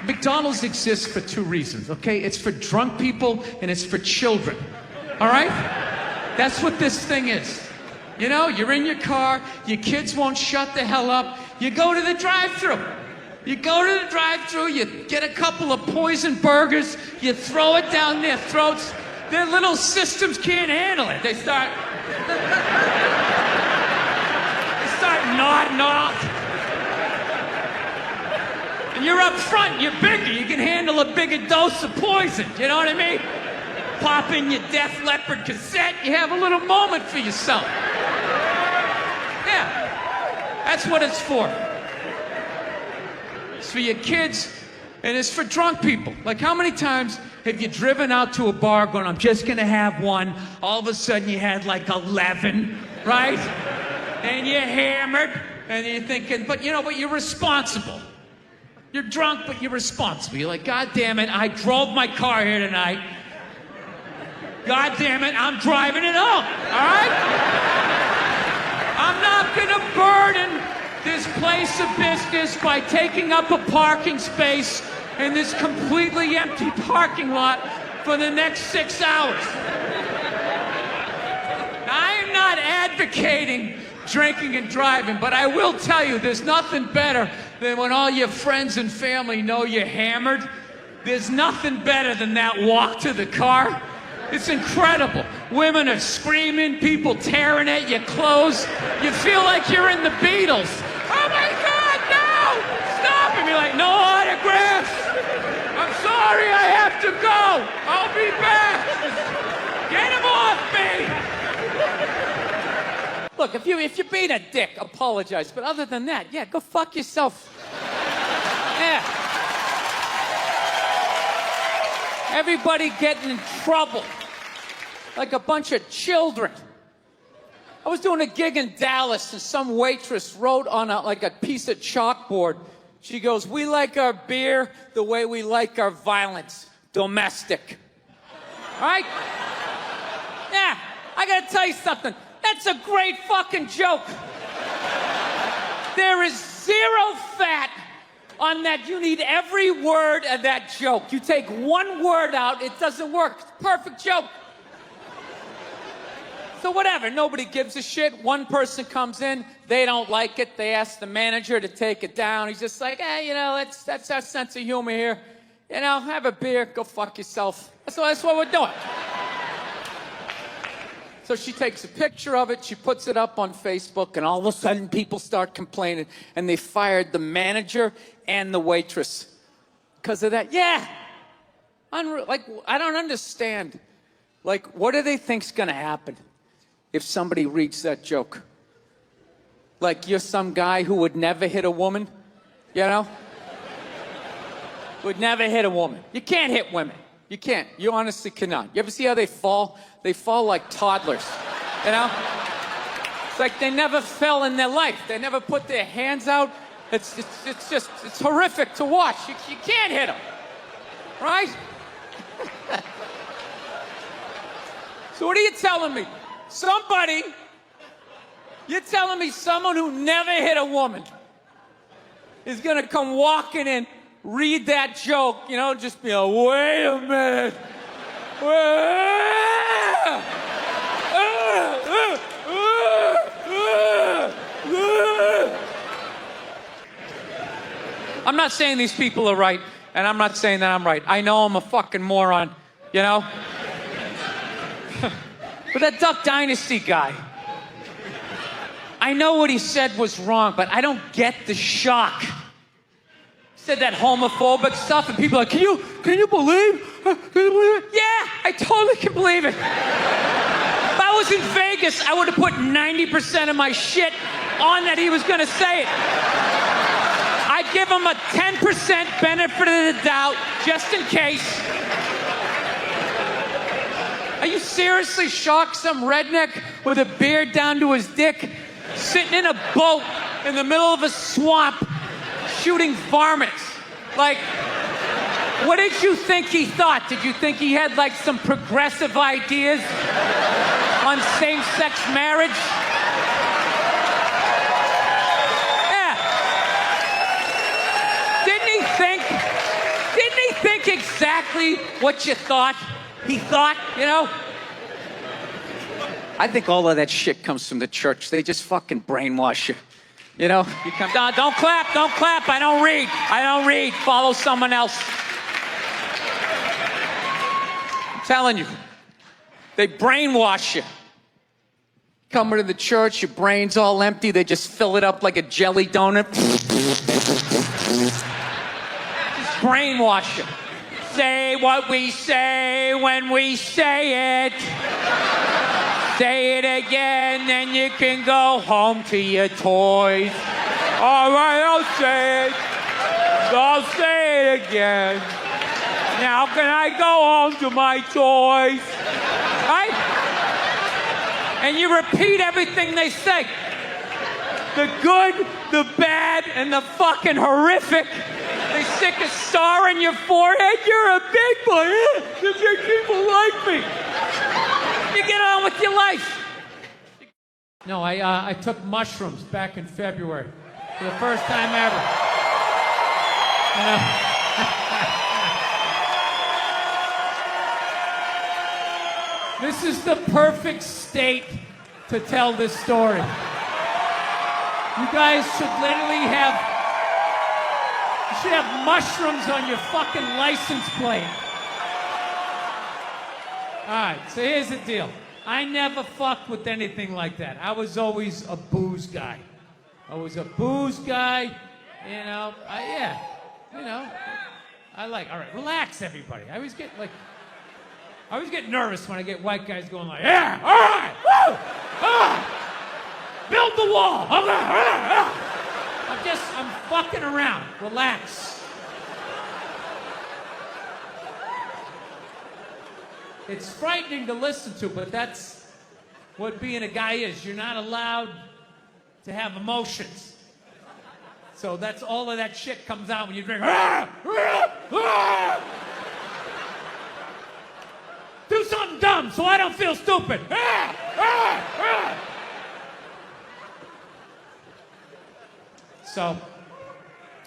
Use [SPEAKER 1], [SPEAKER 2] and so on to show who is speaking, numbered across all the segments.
[SPEAKER 1] McDonald's exists for two reasons, okay? It's for drunk people and it's for children, all right? That's what this thing is. You know, you're in your car, your kids won't shut the hell up, you go to the drive-thru. You go to the drive-thru, you get a couple of poison burgers, you throw it down their throats, their little systems can't handle it. They start nodding off. And you're up front, you're bigger, you can handle a bigger dose of poison, you know what I mean? Pop in your Def Leppard cassette, you have a little moment for yourself. Yeah, that's what it's for. It's for your kids, and it's for drunk people. Like, how many times have you driven out to a bar going, I'm just gonna have one, all of a sudden you had like 11, right? And you're hammered, and you're thinking, but you're responsible. You're drunk, but you're responsible. You're like, God damn it, I drove my car here tonight. God damn it, I'm driving it home, all right? I'm not gonna burden this place of business by taking up a parking space in this completely empty parking lot for the next 6 hours. I am not advocating drinking and driving, but I will tell you, there's nothing better than when all your friends and family know you're hammered. There's nothing better than that walk to the car. It's incredible. Women are screaming, people tearing at your clothes. You feel like you're in the Beatles. Oh my God, no! Stop! And you're like, no autographs! I'm sorry, I have to go! I'll be back! Get him off me! Look, if you're being a dick, apologize. But other than that, yeah, go fuck yourself. Yeah. Everybody getting in trouble. Like a bunch of children. I was doing a gig in Dallas, and some waitress wrote on a piece of chalkboard. She goes, we like our beer the way we like our violence. Domestic. All right? Yeah, I gotta tell you something. That's a great fucking joke. There is zero fat on that. You need every word of that joke. You take one word out, it doesn't work. It's a perfect joke. So whatever, nobody gives a shit. One person comes in, they don't like it. They ask the manager to take it down. He's just like, hey, that's our sense of humor here. Have a beer, go fuck yourself. That's what we're doing. So she takes a picture of it, she puts it up on Facebook, and all of a sudden people start complaining, and they fired the manager and the waitress because of that. Yeah. Like, I don't understand. Like, what do they think's gonna happen if somebody reads that joke? Like, you're some guy who would never hit a woman, Would never hit a woman. You can't hit women. You can't. You honestly cannot. You ever see how they fall? They fall like toddlers, It's like they never fell in their life. They never put their hands out. It's horrific to watch. You can't hit them, right? So what are you telling me? You're telling me someone who never hit a woman is gonna come walking in, read that joke, just be like, wait a minute. I'm not saying these people are right, and I'm not saying that I'm right. I know I'm a fucking moron, But that Duck Dynasty guy, I know what he said was wrong, but I don't get the shock. He said that homophobic stuff, and people are like, can you believe? Can you believe it? Yeah, I totally can believe it. If I was in Vegas, I would have put 90% of my shit on that he was gonna say it. I'd give him a 10% benefit of the doubt, just in case. Are you seriously shocked some redneck with a beard down to his dick, sitting in a boat in the middle of a swamp, shooting varmints? Like, what did you think he thought? Did you think he had like some progressive ideas on same-sex marriage? Yeah. exactly what you thought he thought, you know? I think all of that shit comes from the church. They just fucking brainwash you. You know? You come down, don't clap. I don't read. Follow someone else. I'm telling you. They brainwash you. Coming to the church, your brain's all empty. They just fill it up like a jelly donut. Just brainwash you. Say what we say when we say it. Say it again, then you can go home to your toys. All right, I'll say it. I'll say it again. Now can I go home to my toys? Right? And you repeat everything they say. The good, the bad, and the fucking horrific. They stick a star in your forehead. You're a big boy. The big people like me. You get on with your life. No, I took mushrooms back in February for the first time ever. You know? This is the perfect state to tell this story. You guys should literally have mushrooms on your fucking license plate. All right, so here's the deal. I never fucked with anything like that. I was always a booze guy. You know. All right, relax, everybody. I always get nervous when I get white guys going like, yeah, all right, woo, build the wall. I'm fucking around. Relax. It's frightening to listen to, but that's what being a guy is. You're not allowed to have emotions. So that's all of that shit comes out when you drink. Do something dumb so I don't feel stupid. So,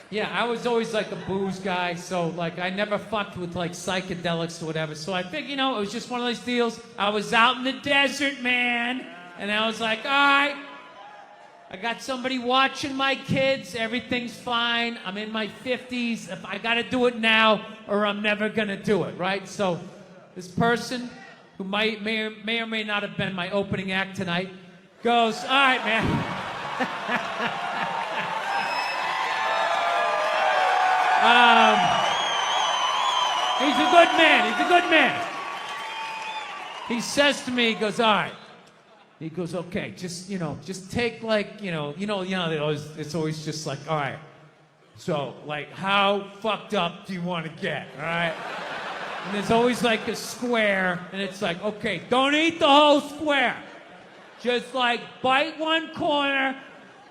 [SPEAKER 1] yeah, I was always like a booze guy, so like I never fucked with like psychedelics or whatever. So I think, you know, it was just one of those deals. I was out in the desert, man, and I was like, all right, I got somebody watching my kids. Everything's fine. I'm in my 50s. If I got to do it now or I'm never going to do it, right? So this person who may or may not have been my opening act tonight goes, all right, man. He's a good man. He says to me, he goes, all right. He goes, okay, just take like, it's always just like, all right. So, like, how fucked up do you want to get, all right? And there's always like a square, and it's like, okay, don't eat the whole square. Just like bite one corner,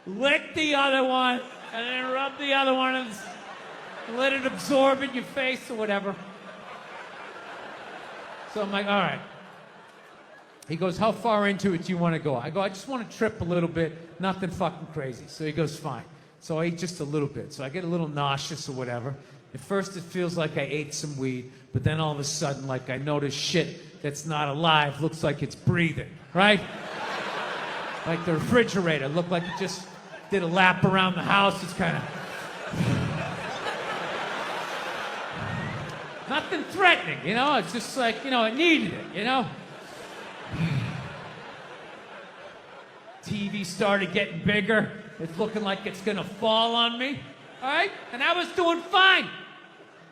[SPEAKER 1] lick the other one, and then rub the other one and let it absorb in your face or whatever. So I'm like, all right. He goes, how far into it do you want to go? I go, I just want to trip a little bit, nothing fucking crazy. So he goes, fine. So I eat just a little bit. So I get a little nauseous or whatever. At first it feels like I ate some weed, but then all of a sudden, like I notice shit that's not alive looks like it's breathing, right? Like the refrigerator looked like it just did a lap around the house. It's kind of... Nothing threatening, you know? It's just like, it needed it, you know? TV started getting bigger. It's looking like it's gonna fall on me, all right? And I was doing fine.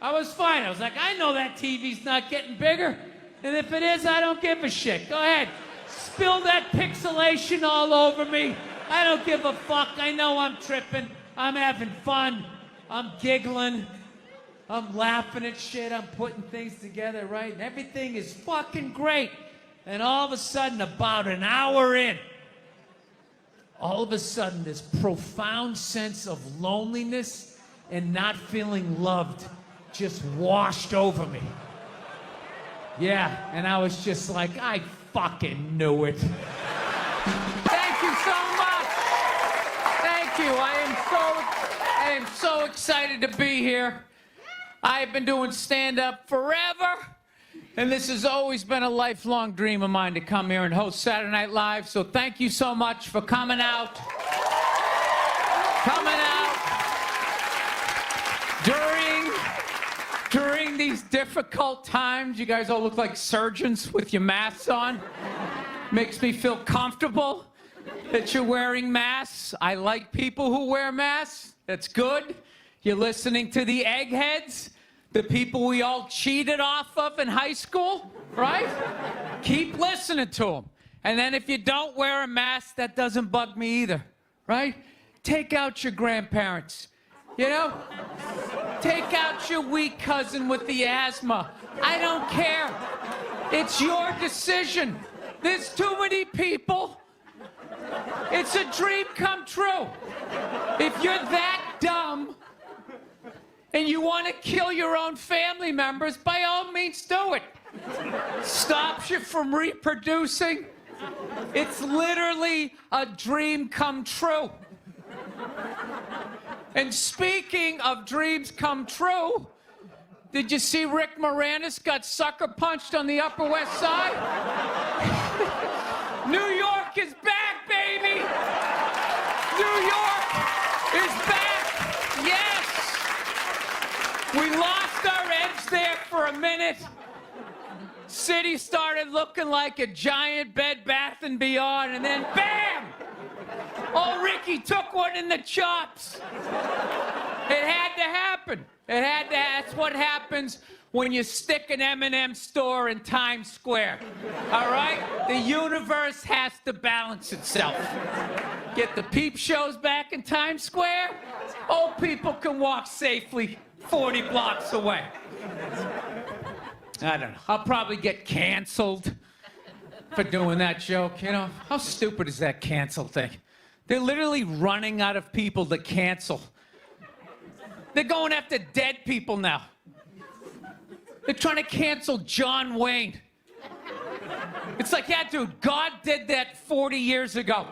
[SPEAKER 1] I was fine. I was like, I know that TV's not getting bigger. And if it is, I don't give a shit. Go ahead. Spill that pixelation all over me. I don't give a fuck. I know I'm tripping. I'm having fun. I'm giggling. I'm laughing at shit. I'm putting things together, right? And everything is fucking great. And all of a sudden, about an hour in, all of a sudden, this profound sense of loneliness and not feeling loved just washed over me. Yeah, and I was just like, I fucking knew it. Thank you so much. Thank you. I am so excited to be here. I've been doing stand-up forever, and this has always been a lifelong dream of mine to come here and host Saturday Night Live, so thank you so much for coming out. During these difficult times. You guys all look like surgeons with your masks on. Makes me feel comfortable that you're wearing masks. I like people who wear masks. That's good. You're listening to the eggheads, the people we all cheated off of in high school, right? Keep listening to them. And then if you don't wear a mask, that doesn't bug me either, right? Take out your grandparents, you know? Take out your weak cousin with the asthma. I don't care. It's your decision. There's too many people. It's a dream come true. If you're that dumb and you want to kill your own family members, by all means do it. Stops you from reproducing. It's literally a dream come true. And speaking of dreams come true, did you see Rick Moranis got sucker punched on the Upper West Side? New York is back, baby! New York is back! Yes! We lost our edge there for a minute. City started looking like a giant Bed Bath & Beyond, and then bam! Oh, Ricky took one in the chops. It had to happen. That's what happens when you stick an M&M store in Times Square. All right? The universe has to balance itself. Get the peep shows back in Times Square. Old people can walk safely 40 blocks away. I don't know. I'll probably get canceled for doing that joke, you know? How stupid is that cancel thing? They're literally running out of people to cancel. They're going after dead people now. They're trying to cancel John Wayne. It's like, yeah, dude, God did that 40 years ago.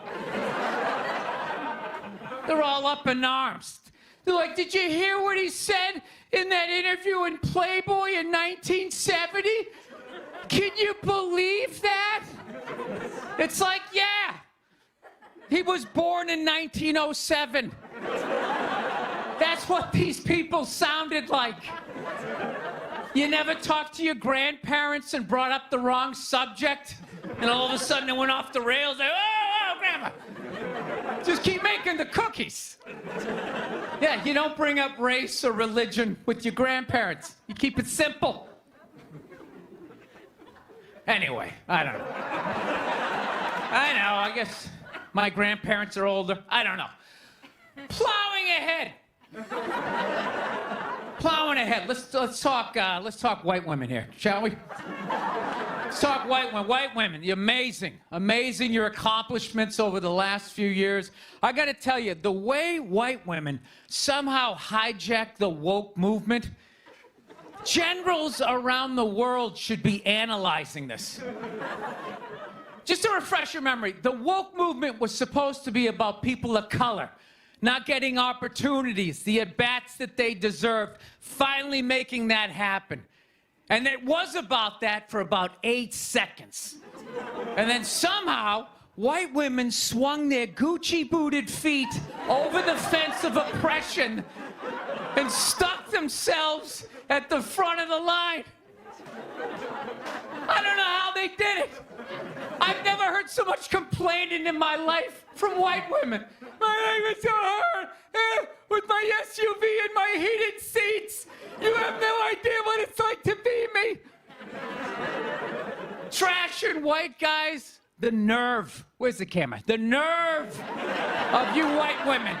[SPEAKER 1] They're all up in arms. They're like, did you hear what he said in that interview in Playboy in 1970? Can you believe that? It's like, yeah. He was born in 1907. That's what these people sounded like. You never talked to your grandparents and brought up the wrong subject, and all of a sudden it went off the rails. Like, oh, Grandma. Just keep making the cookies. Yeah, you don't bring up race or religion with your grandparents. You keep it simple. Anyway, I don't know. I guess my grandparents are older. I don't know. Plowing ahead. Plowing ahead. Let's talk white women here, shall we? Let's talk white women. White women, you're amazing your accomplishments over the last few years. I got to tell you, the way white women somehow hijack the woke movement, generals around the world should be analyzing this. Just to refresh your memory, the woke movement was supposed to be about people of color not getting opportunities, the at-bats that they deserved, finally making that happen. And it was about that for about 8 seconds. And then somehow, white women swung their Gucci-booted feet over the fence of oppression and stuck themselves at the front of the line. I don't know how they did it. I've never heard so much complaining in my life from white women. My life is so hard. With my SUV and my heated seats. You have no idea what it's like to be me. Trashing white guys. The nerve. Where's the camera? The nerve of you white women.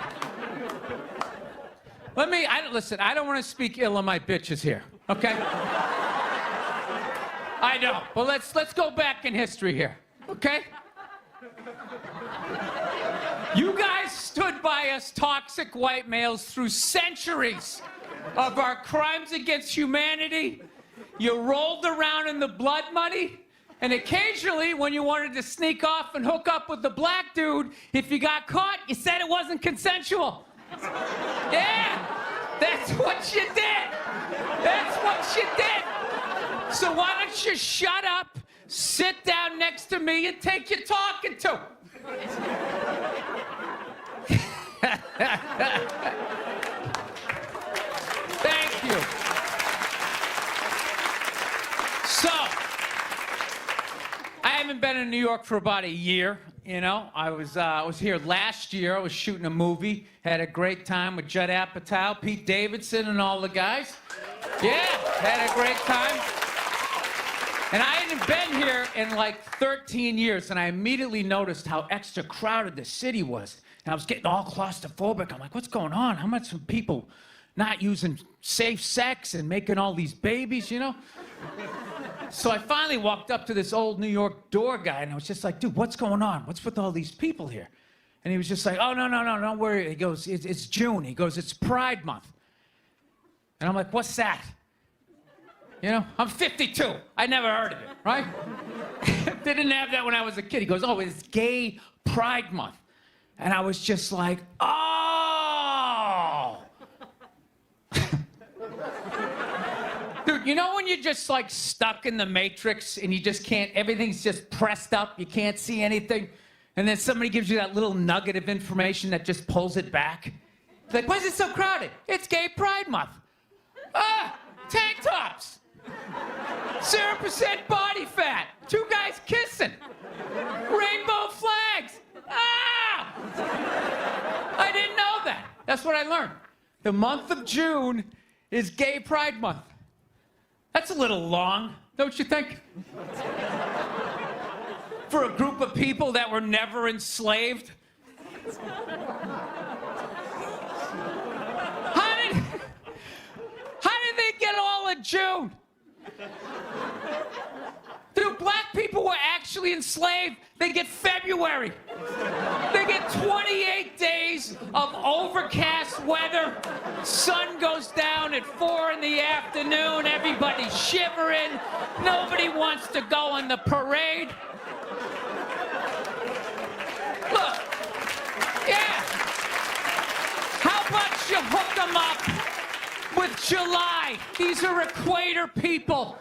[SPEAKER 1] Listen, I don't want to speak ill of my bitches here, okay? I know, but let's go back in history here, okay? You guys stood by us toxic white males through centuries of our crimes against humanity. You rolled around in the blood money, and occasionally when you wanted to sneak off and hook up with the black dude, if you got caught, you said it wasn't consensual. Yeah, that's what you did. Yes, you did. So why don't you shut up, sit down next to me, and take your talking to. Thank you. So, I haven't been in New York for about a year. You know, I was here last year. I was shooting a movie. Had a great time with Judd Apatow, Pete Davidson, and all the guys. Yeah, had a great time. And I hadn't been here in like 13 years, and I immediately noticed how extra crowded the city was. And I was getting all claustrophobic. I'm like, what's going on? How much are people not using safe sex and making all these babies, you know? So I finally walked up to this old New York door guy, and I was just like, dude, what's going on? What's with all these people here? And he was just like, oh, no, don't worry. He goes, it's June. He goes, it's Pride Month. And I'm like, what's that? You know, I'm 52. I never heard of it, right? They didn't have that when I was a kid. He goes, oh, it's Gay Pride Month. And I was just like, oh. Dude, you know when you're just like stuck in the Matrix and you just can't, everything's just pressed up, you can't see anything, and then somebody gives you that little nugget of information that just pulls it back? It's like, why is it so crowded? It's Gay Pride Month. Ah, tank tops. 0% body fat. 2 guys kissing. Rainbow flags. Ah! I didn't know that. That's what I learned. The month of June is Gay Pride Month. That's a little long, don't you think? For a group of people that were never enslaved. How did they get all of June? Dude, black people were actually enslaved. They get February. They get 28 days of overcast weather. Sun goes down at 4 in the afternoon. Everybody's shivering. Nobody wants to go on the parade. Look, yeah. How about you hook them up with July? These are equator people.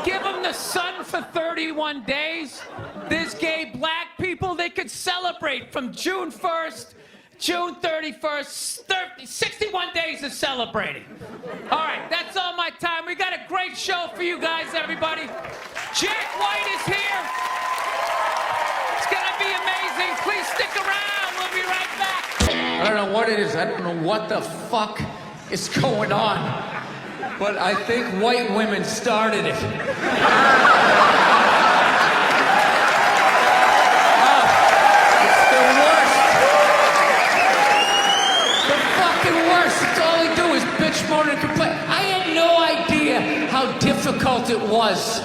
[SPEAKER 1] Give them the sun for 31 days. There's gay black people. They could celebrate from June 1st, June 31st, 61 days of celebrating. All right, that's all my time. We got a great show for you guys, everybody. Jack White is here. It's gonna be amazing. Please stick around. We'll be right back. I don't know what it is. I don't know what the fuck is going on, but I think white women started it. It's the worst. The fucking worst. It's all they do is bitch, moan, and complain. I had no idea how difficult it was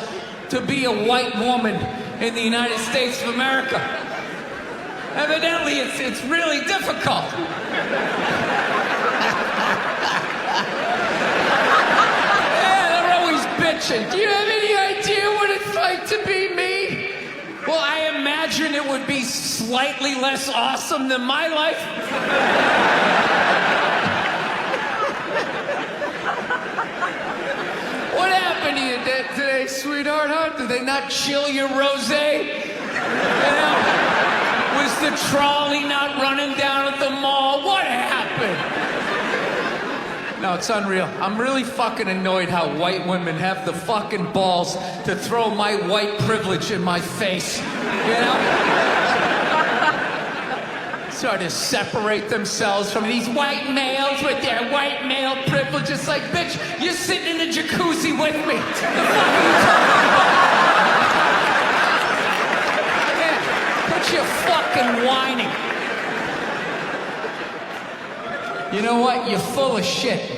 [SPEAKER 1] to be a white woman in the United States of America. Evidently, it's really difficult. Do you have any idea what it's like to be me? Well, I imagine it would be slightly less awesome than my life. What happened to you today, sweetheart? Huh? Did they not chill your rosé? You know? Was the trolley not running down at the mall? What happened? No, it's unreal. I'm really fucking annoyed how white women have the fucking balls to throw my white privilege in my face. You know? Sort of separate themselves from these white males with their white male privilege. It's like, bitch, you're sitting in the jacuzzi with me. The fuck are you talking about? Yeah, quit your fucking whining. You know what? You're full of shit. You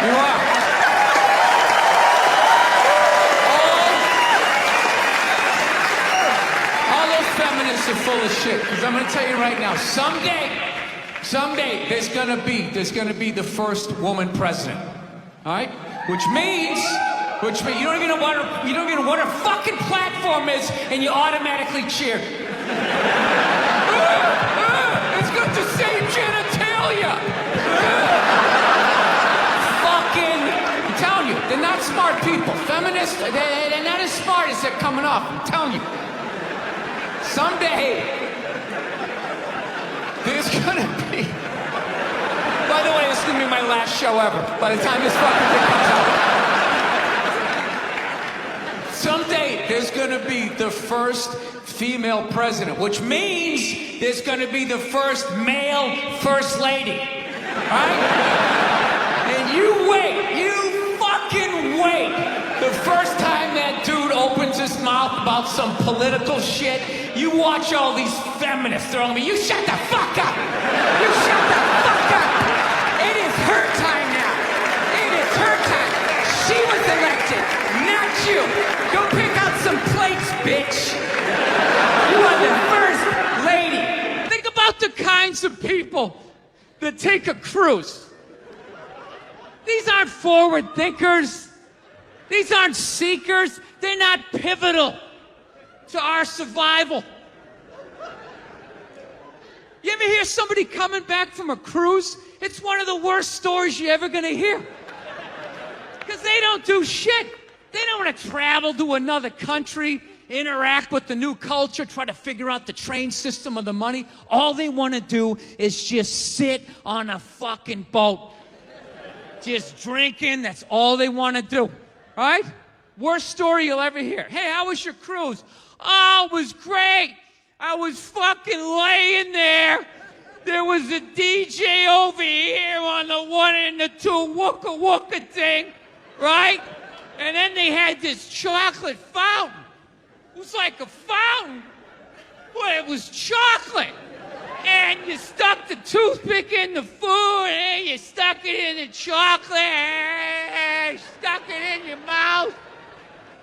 [SPEAKER 1] are. All those feminists are full of shit. Because I'm going to tell you right now, someday, there's going to be the first woman president. All right? Which means you don't even know what her fucking platform is, and you automatically cheer. It's got the same genitalia. Fucking smart people. Feminists, they're not as smart as they're coming off, I'm telling you. Someday, there's gonna be... By the way, this is gonna be my last show ever, by the time this fucking thing comes out. Someday, there's gonna be the first female president, which means there's gonna be the first male first lady, right? And you wait, you fucking wait. The first time that dude opens his mouth about some political shit, you watch all these feminists throwing me, you shut the fuck up! You shut the fuck up! It is her time now. It is her time. She was elected, not you. Go pick out some plates, bitch. You are the first lady. Think about the kinds of people that take a cruise. These aren't forward thinkers. These aren't seekers. They're not pivotal to our survival. You ever hear somebody coming back from a cruise? It's one of the worst stories you're ever gonna hear. Because they don't do shit. They don't want to travel to another country, interact with the new culture, try to figure out the train system or the money. All they want to do is just sit on a fucking boat. Just drinking, that's all they want to do. Right? Worst story you'll ever hear. Hey, how was your cruise? Oh, it was great. I was fucking laying there. There was a DJ over here on the 1 and the 2 wooka wooka thing, right? And then they had this chocolate fountain. It was like a fountain, but it was chocolate. And you stuck the toothpick in the food, and you stuck it in the chocolate, and you stuck it in your mouth.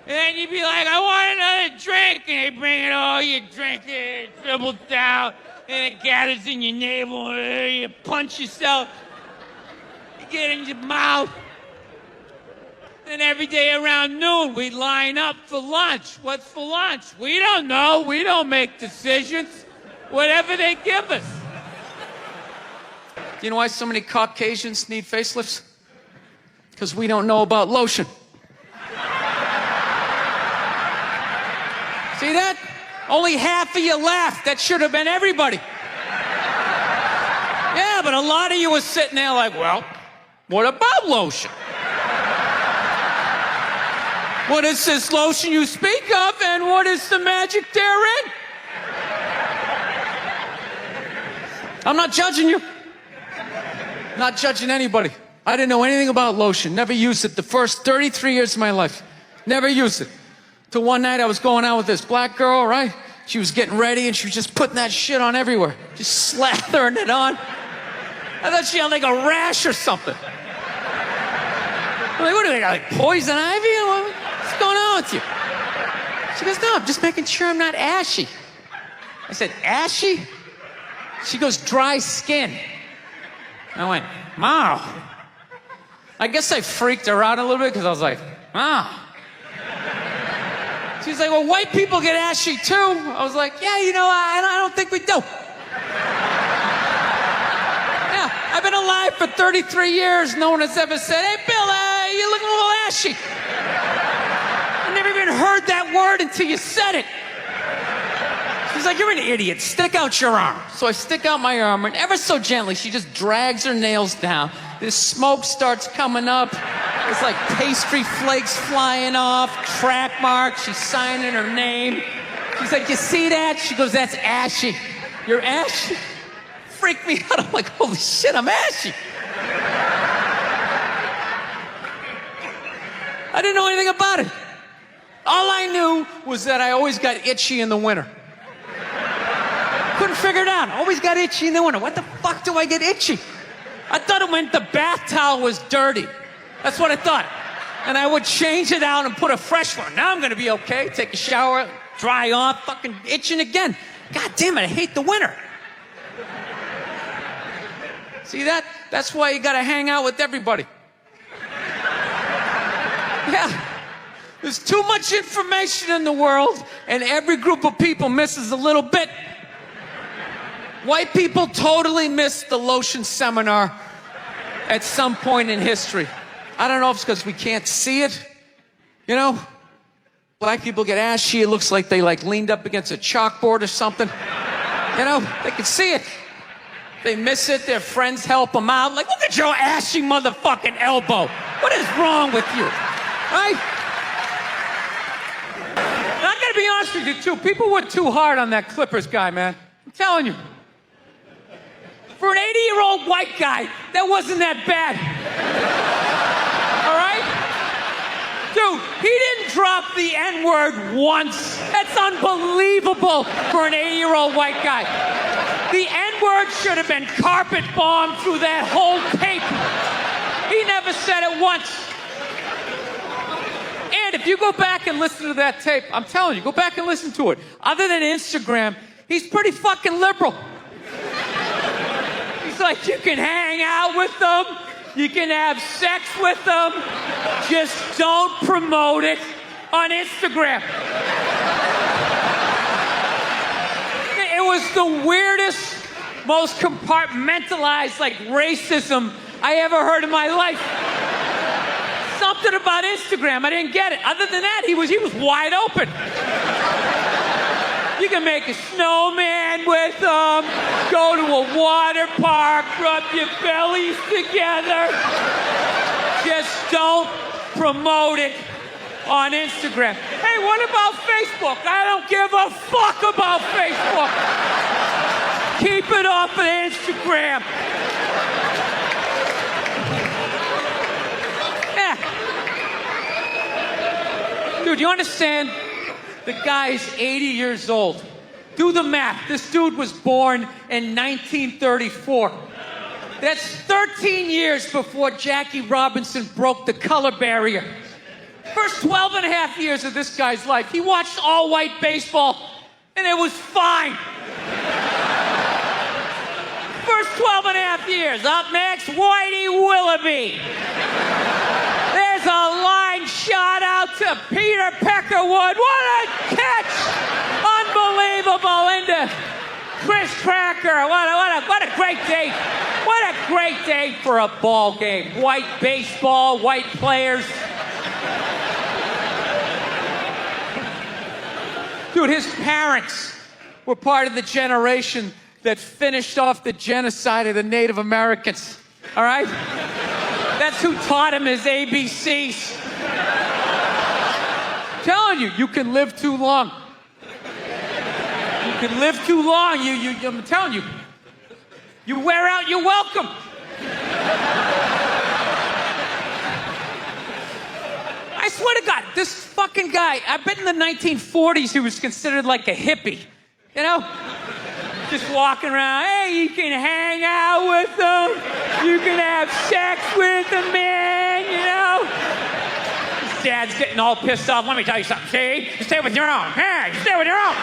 [SPEAKER 1] And then you'd be like, I want another drink. And they bring it all, you drink it, it dribbles down, and it gathers in your navel, and you punch yourself. You get it in your mouth. And every day around noon, we'd line up for lunch. What's for lunch? We don't know. We don't make decisions. Whatever they give us. You know why so many Caucasians need facelifts? Because we don't know about lotion. See that? Only half of you laughed. That should have been everybody. Yeah, but a lot of you were sitting there like, well, what about lotion? What is this lotion you speak of, and what is the magic therein? I'm not judging you. Not judging anybody. I didn't know anything about lotion. Never used it the first 33 years of my life. Never used it. Till one night I was going out with this black girl, right? She was getting ready and she was just putting that shit on everywhere. Just slathering it on. I thought she had like a rash or something. I'm like, what do they got, like poison ivy? What's going on with you? She goes, no, I'm just making sure I'm not ashy. I said, ashy? She goes, dry skin. I went, wow. I guess I freaked her out a little bit because I was like, wow. She's like, well, white people get ashy too. I was like, yeah, you know, I don't think we do. Yeah, I've been alive for 33 years. No one has ever said, hey, Bill, you look a little ashy. I never even heard that word until you said it. She's like, you're an idiot. Stick out your arm. So I stick out my arm, and ever so gently, she just drags her nails down. This smoke starts coming up. It's like pastry flakes flying off, track marks. She's signing her name. She's like, you see that? She goes, that's ashy. You're ashy? Freaked me out. I'm like, holy shit, I'm ashy. I didn't know anything about it. All I knew was that I always got itchy in the winter. Couldn't figure it out. Always got itchy in the winter. What the fuck do I get itchy? I thought it meant the bath towel was dirty. That's what I thought. And I would change it out and put a fresh one. Now I'm gonna be okay. Take a shower, dry off, fucking itching again. God damn it, I hate the winter. See that? That's why you gotta hang out with everybody. Yeah. There's too much information in the world, and every group of people misses a little bit. White people totally missed the lotion seminar at some point in history. I don't know if it's because we can't see it, You know? Black people get ashy. It looks like they like leaned up against a chalkboard or something. You know? They can see it. They miss it. Their friends help them out. Like, look at your ashy motherfucking elbow. What is wrong with you? Right? And I gotta be honest with you, too. People were too hard on that Clippers guy, man. I'm telling you. For an 80-year-old white guy, that wasn't that bad. All right? Dude, he didn't drop the N-word once. That's unbelievable for an 80-year-old white guy. The N-word should have been carpet bombed through that whole tape. He never said it once. And if you go back and listen to that tape, I'm telling you, go back and listen to it. Other than Instagram, he's pretty fucking liberal. He's like, you can hang out with them, you can have sex with them, just don't promote it on Instagram. It was the weirdest, most compartmentalized, like, racism I ever heard in my life. Something about Instagram, I didn't get it. Other than that, he was wide open. You can make a snowman with them, go to a water park, rub your bellies together. Just don't promote it on Instagram. Hey, what about Facebook? I don't give a fuck about Facebook. Keep it off of Instagram. Yeah. Dude, you understand? The guy's 80 years old. Do the math. This dude was born in 1934. That's 13 years before Jackie Robinson broke the color barrier. First 12 and a half years of this guy's life, he watched all-white baseball, and it was fine. First 12 and a half years. Up next, Whitey Willoughby. There's a line shot out to Peter Peckerwood. What a catch! Unbelievable into Chris Cracker. What a great day. What a great day for a ball game. White baseball, white players. Dude, his parents were part of the generation that finished off the genocide of the Native Americans. All right? That's who taught him his ABCs. I'm telling you, you can live too long. You can live too long. I'm telling you. You wear out your welcome. I swear to God, this fucking guy, I bet in the 1940s he was considered like a hippie. You know? Just walking around, hey, you can hang out with them, you can have sex with them, man, you know? His dad's getting all pissed off. Let me tell you something, see? You stay with your own. Hey, you stay with your own.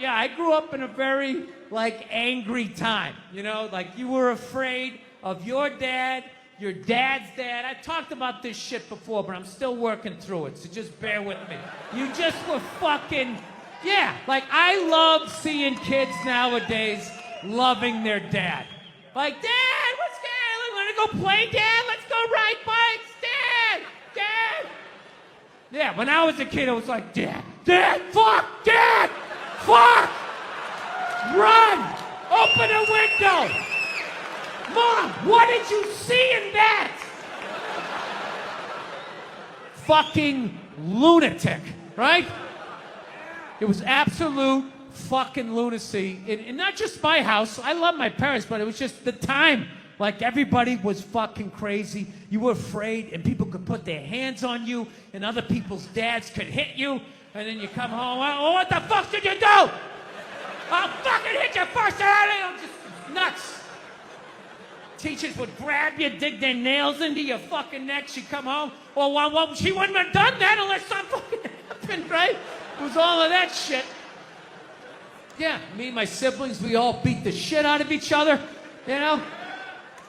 [SPEAKER 1] Yeah, I grew up in a very, like, angry time, you know? Like, you were afraid of your dad, your dad's dad. I talked about this shit before, but I'm still working through it, so just bear with me. You just were fucking, yeah, like I love seeing kids nowadays loving their dad. Like, Dad, what's good? Want to go play, Dad? Let's go ride bikes, Dad, Dad. Yeah, when I was a kid, I was like, Dad, fuck, Dad, fuck, run, open a window. Mom, what did you see in that? Fucking lunatic, right? It was absolute fucking lunacy. And not just my house. I love my parents, but it was just the time. Like, everybody was fucking crazy. You were afraid, and people could put their hands on you, and other people's dads could hit you, and then you come home, oh, what the fuck did you do? I'll fucking hit you first. I'm just nuts. Teachers would grab you, dig their nails into your fucking neck. She'd come home. Well, she wouldn't have done that unless something fucking happened, right? It was all of that shit. Yeah, me and my siblings, we all beat the shit out of each other, you know?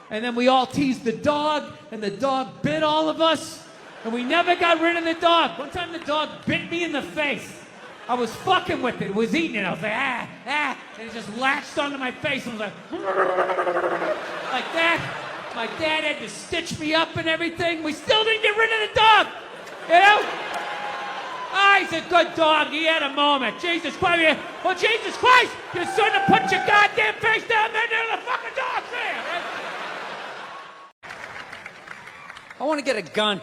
[SPEAKER 1] And then we all teased the dog, and the dog bit all of us, and we never got rid of the dog. One time the dog bit me in the face. I was fucking with it. It was eating it. I was like, and it just latched onto my face and was like that. My dad had to stitch me up and everything. We still didn't get rid of the dog. You know? Ah, he's a good dog. He had a moment. Jesus Christ. Well, Jesus Christ, you shouldn't have put your goddamn face down there near the fucking dog there. I want to get a gun.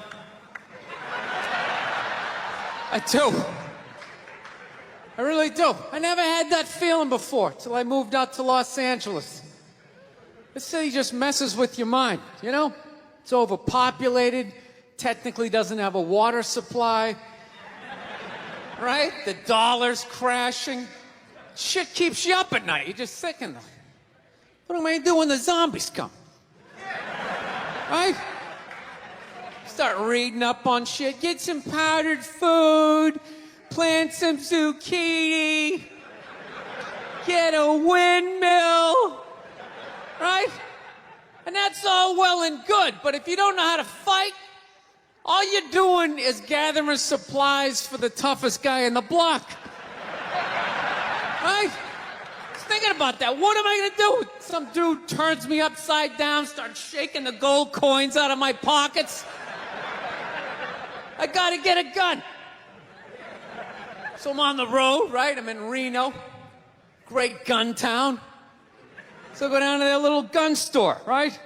[SPEAKER 1] I do. I really do. I never had that feeling before till I moved out to Los Angeles. This city just messes with your mind, you know? It's overpopulated, technically doesn't have a water supply, right? The dollar's crashing. Shit keeps you up at night. You're just thinking, what am I gonna do when the zombies come? Right? Start reading up on shit. Get some powdered food. Plant some zucchini. Get a windmill. Right? And that's all well and good, but if you don't know how to fight, all you're doing is gathering supplies for the toughest guy in the block. Right? Just thinking about that. What am I gonna do? Some dude turns me upside down, starts shaking the gold coins out of my pockets. I gotta get a gun. So I'm on the road, right? I'm in Reno. Great gun town. So I go down to their little gun store, right?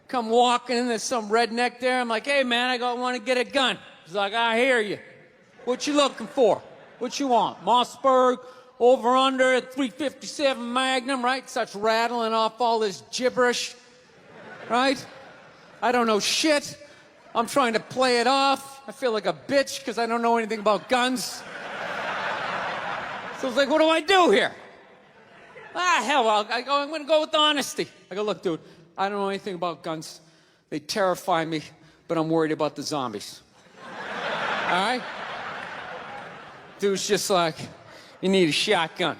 [SPEAKER 1] Come walking in, there's some redneck there. I'm like, hey man, I want to get a gun. He's like, I hear you. What you looking for? What you want? Mossberg, over under, 357 Magnum, right? Starts rattling off all this gibberish, right? I don't know shit. I'm trying to play it off. I feel like a bitch because I don't know anything about guns. So I was like, what do I do here? Ah, hell, I'm going to go with honesty. I go, look, dude, I don't know anything about guns. They terrify me, but I'm worried about the zombies. All right? Dude's just like, you need a shotgun.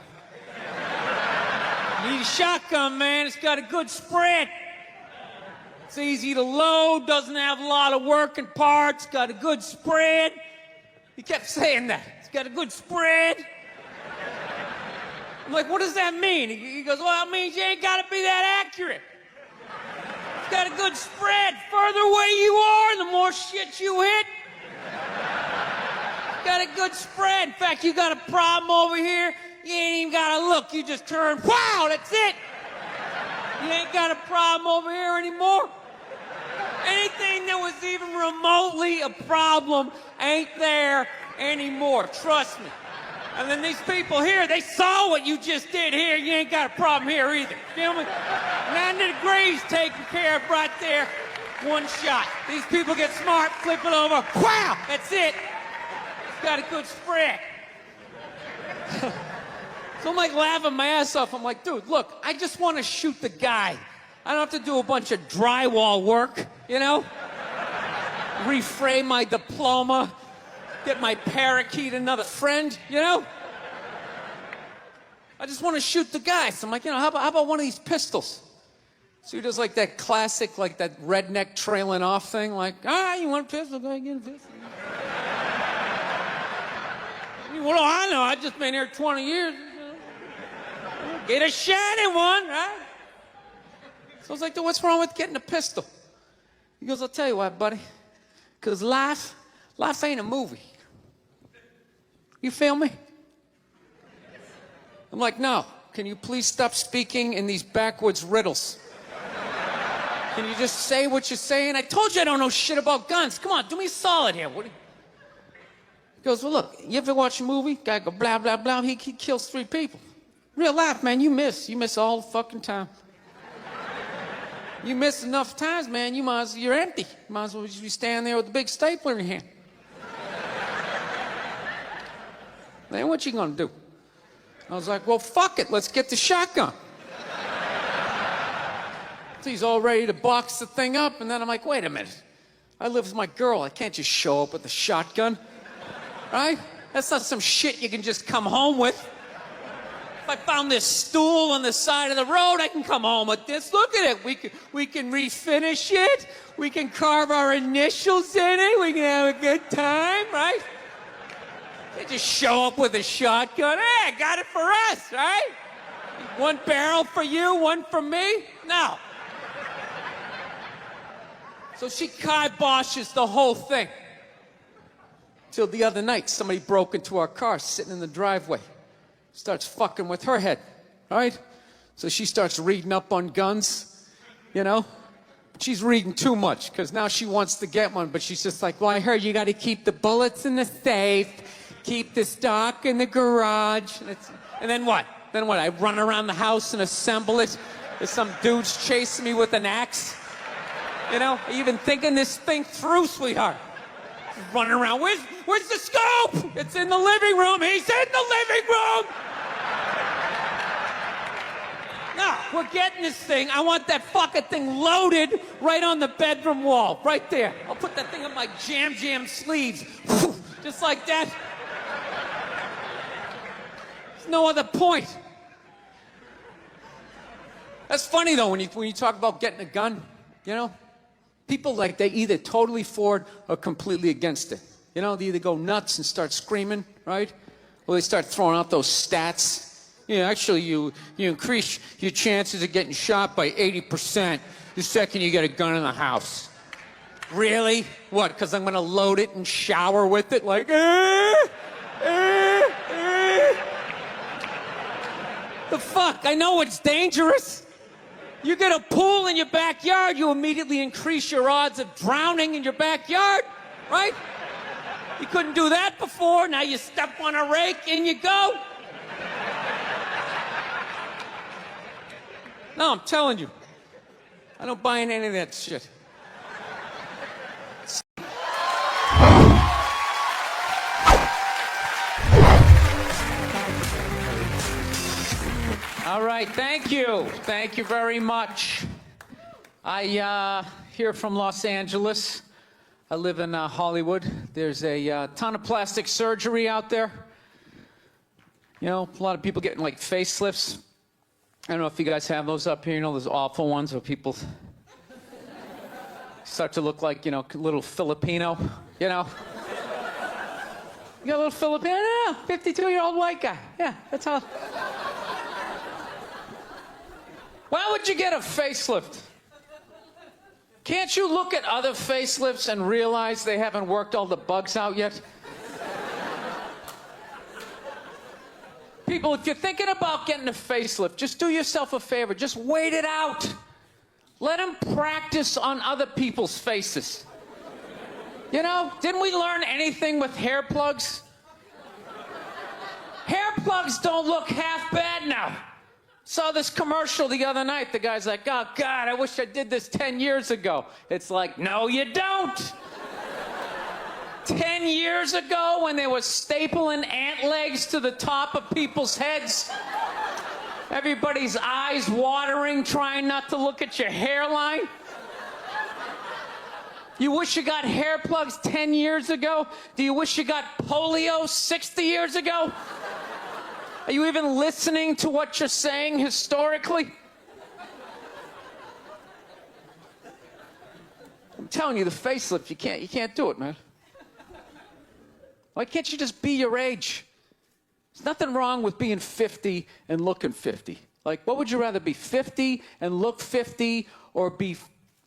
[SPEAKER 1] You need a shotgun, man. It's got a good spread. It's easy to load, doesn't have a lot of working parts, got a good spread. He kept saying that. It's got a good spread. I'm like, what does that mean? He goes, well, it means you ain't got to be that accurate. It's got a good spread. Further away you are, the more shit you hit. It's got a good spread. In fact, you got a problem over here, you ain't even got to look. You just turn, wow, that's it. You ain't got a problem over here anymore. Anything that was even remotely a problem ain't there anymore. Trust me. And then these people here, they saw what you just did here. You ain't got a problem here either. Feel me? 90 degrees taken care of right there. One shot. These people get smart, flip it over. Wow! That's it. It's got a good spread. So I'm like laughing my ass off. I'm like, dude, look, I just want to shoot the guy. I don't have to do a bunch of drywall work, you know? Reframe my diploma. Get my parakeet another friend, you know? I just want to shoot the guy. So I'm like, you know, how about one of these pistols? So he does like that classic, like that redneck trailing off thing, like, you want a pistol? Go ahead, get a pistol. What do I know? I've just been here 20 years. Get a shiny one, right? So I was like, dude, what's wrong with getting a pistol? He goes, I'll tell you what, buddy. Because life ain't a movie. You feel me? I'm like, no. Can you please stop speaking in these backwoods riddles? Can you just say what you're saying? I told you I don't know shit about guns. Come on, do me a solid here. He goes, well, look, you ever watch a movie? Guy go blah, blah, blah. He kills 3 people. Real life, man, you miss all the fucking time. You miss enough times, man, you're empty. You might as well just be standing there with a big stapler in your hand. Man, what you gonna do? I was like, well, fuck it, let's get the shotgun. So he's all ready to box the thing up, and then I'm like, wait a minute. I live with my girl, I can't just show up with a shotgun, right? That's not some shit you can just come home with. If I found this stool on the side of the road, I can come home with this. Look at it. We can refinish it. We can carve our initials in it. We can have a good time, right? You just show up with a shotgun. Hey, I got it for us, right? One barrel for you, one for me? No. So she kiboshes the whole thing. Till the other night, somebody broke into our car sitting in the driveway. Starts fucking with her head, right? So she starts reading up on guns, you know? She's reading too much, because now she wants to get one, but she's just like, well, I heard you got to keep the bullets in the safe, keep the stock in the garage. And then what? Then what? I run around the house and assemble it. There's some dudes chasing me with an axe. You know, are you even thinking this thing through, sweetheart? Running around. Where's the scope? It's in the living room. He's in the living room. No, we're getting this thing. I want that fucking thing loaded right on the bedroom wall. Right there. I'll put that thing on my jam sleeves. Just like that. There's no other point. That's funny, though, when you talk about getting a gun, you know? People, like, they either totally for it or completely against it. You know, they either go nuts and start screaming, right? Or they start throwing out those stats. Yeah, actually, you increase your chances of getting shot by 80% the second you get a gun in the house. Really? What, because I'm going to load it and shower with it? Like, The fuck? I know it's dangerous. You get a pool in your backyard, you immediately increase your odds of drowning in your backyard, right? You couldn't do that before, now you step on a rake, in you go. No, I'm telling you, I don't buy in any of that shit. All right, thank you. Thank you very much. I here from Los Angeles. I live in Hollywood. There's a ton of plastic surgery out there. You know, a lot of people getting like facelifts. I don't know if you guys have those up here. You know, those awful ones where people start to look like, you know, little Filipino, you know. You got a little Filipino? Yeah, 52-year-old white guy. Yeah, that's how. Why would you get a facelift? Can't you look at other facelifts and realize they haven't worked all the bugs out yet? People, if you're thinking about getting a facelift, just do yourself a favor. Just wait it out. Let them practice on other people's faces. You know, didn't we learn anything with hair plugs? Hair plugs don't look half bad now. Saw this commercial the other night. The guy's like, oh, God, I wish I did this 10 years ago. It's like, no, you don't. 10 years ago, when they were stapling ant legs to the top of people's heads, everybody's eyes watering, trying not to look at your hairline. You wish you got hair plugs 10 years ago? Do you wish you got polio 60 years ago? Are you even listening to what you're saying historically? I'm telling you, the facelift, you can't do it, man. Why can't you just be your age? There's nothing wrong with being 50 and looking 50. Like, what would you rather be, 50 and look 50, or be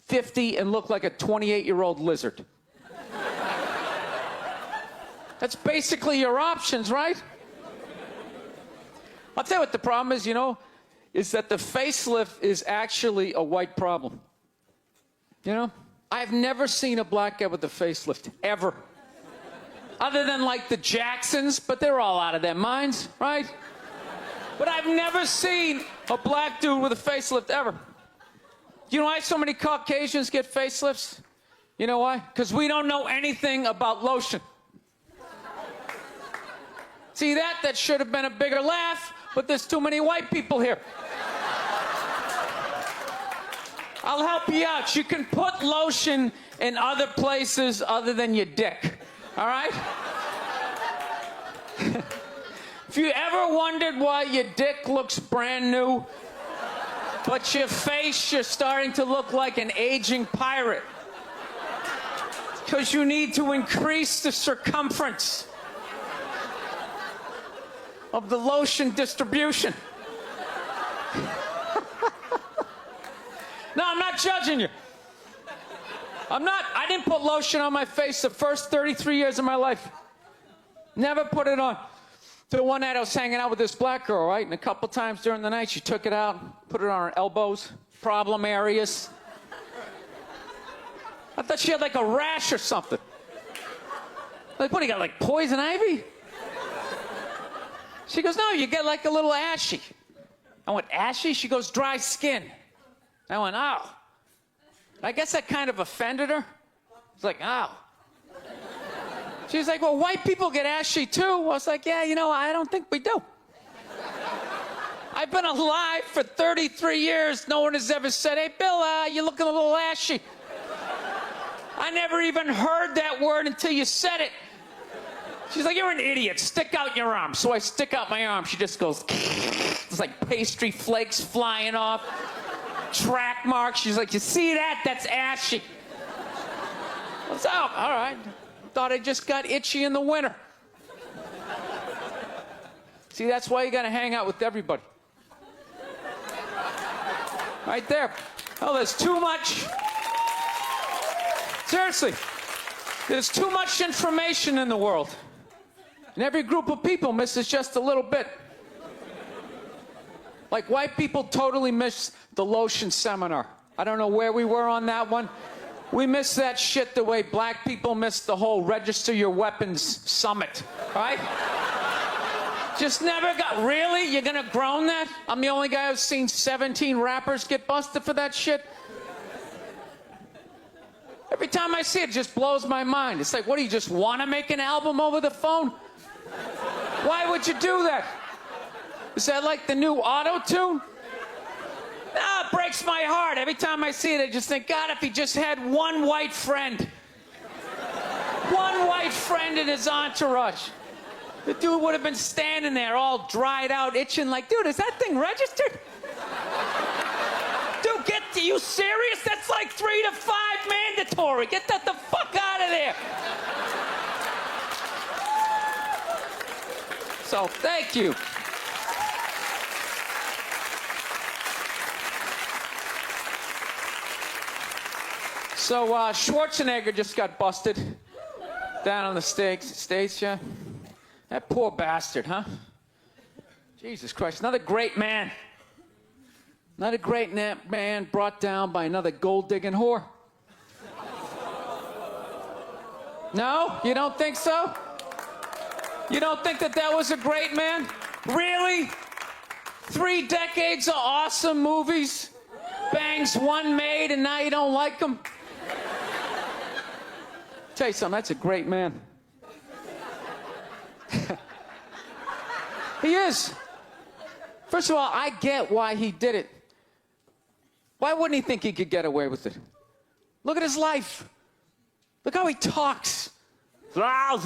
[SPEAKER 1] 50 and look like a 28-year-old lizard? That's basically your options, right? I'll tell you what the problem is, you know, is that the facelift is actually a white problem. You know? I've never seen a black guy with a facelift, ever. Other than, like, the Jacksons, but they're all out of their minds, right? But I've never seen a black dude with a facelift, ever. You know why so many Caucasians get facelifts? You know why? Because we don't know anything about lotion. See that? That should have been a bigger laugh, but there's too many white people here. I'll help you out. You can put lotion in other places other than your dick. All right? If you ever wondered why your dick looks brand new, but your face, you're starting to look like an aging pirate, because you need to increase the circumference of the lotion distribution. No, I'm not judging you. I didn't put lotion on my face the first 33 years of my life. Never put it on. The one night I was hanging out with this black girl, right? And a couple times during the night, she took it out, put it on her elbows, problem areas. I thought she had like a rash or something. Like, what, you got like poison ivy? She goes, no, you get like a little ashy. I went, ashy? She goes, dry skin. I went, oh. I guess that kind of offended her. It's like, oh. She's like, well, white people get ashy too. I was like, yeah, you know, I don't think we do. I've been alive for 33 years. No one has ever said, hey, Bill, you're looking a little ashy. I never even heard that word until you said it. She's like, you're an idiot. Stick out your arm. So I stick out my arm. She just goes, it's like pastry flakes flying off. Track marks. She's like, you see that? That's ashy. I was, oh, all right. Thought I just got itchy in the winter. See, that's why you got to hang out with everybody. Right there. Oh, there's too much. Seriously. There's too much information in the world. And every group of people misses just a little bit. Like white people totally missed the lotion seminar. I don't know where we were on that one. We missed that shit the way black people missed the whole register your weapons summit, right? Just never got, really? You're gonna groan that? I'm the only guy who's seen 17 rappers get busted for that shit? Every time I see it, it just blows my mind. It's like, what, do you just wanna make an album over the phone? Why would you do that? Is that like the new auto-tune? No, it breaks my heart. Every time I see it, I just think, God, if he just had one white friend. One white friend in his entourage. The dude would have been standing there all dried out, itching like, dude, is that thing registered? Dude, you serious? That's like 3 to 5 mandatory. Get that the fuck out of there. So, thank you. So, Schwarzenegger just got busted down on the stage, yeah? That poor bastard, huh? Jesus Christ, another great man. Another great man brought down by another gold-digging whore. No? You don't think so? You don't think that was a great man? Really? 3 decades of awesome movies? Bangs one made and now you don't like them? Tell you something, that's a great man. He is. First of all, I get why he did it. Why wouldn't he think he could get away with it? Look at his life. Look how he talks. That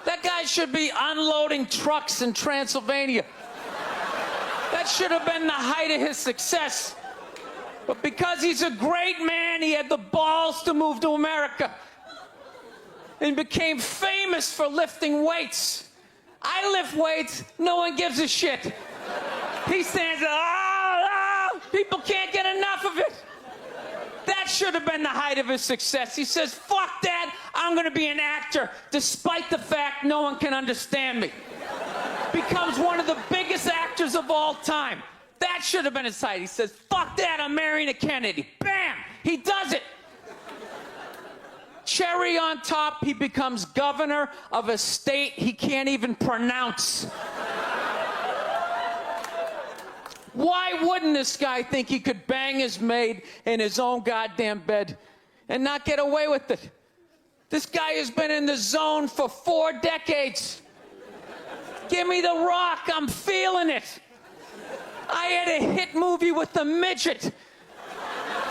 [SPEAKER 1] guy should be unloading trucks in Transylvania. That should have been the height of his success. But because he's a great man, he had the balls to move to America and became famous for lifting weights. I lift weights, no one gives a shit. He stands there, people can't get enough of it. That should have been the height of his success. He says, fuck that, I'm gonna be an actor, despite the fact no one can understand me. Becomes one of the biggest actors of all time. That should have been his height. He says, fuck that, I'm marrying a Kennedy. Bam! He does it. Cherry on top, he becomes governor of a state he can't even pronounce. Why wouldn't this guy think he could bang his maid in his own goddamn bed and not get away with it? This guy has been in the zone for 4 decades. Give me the rock, I'm feeling it. I had a hit movie with a midget.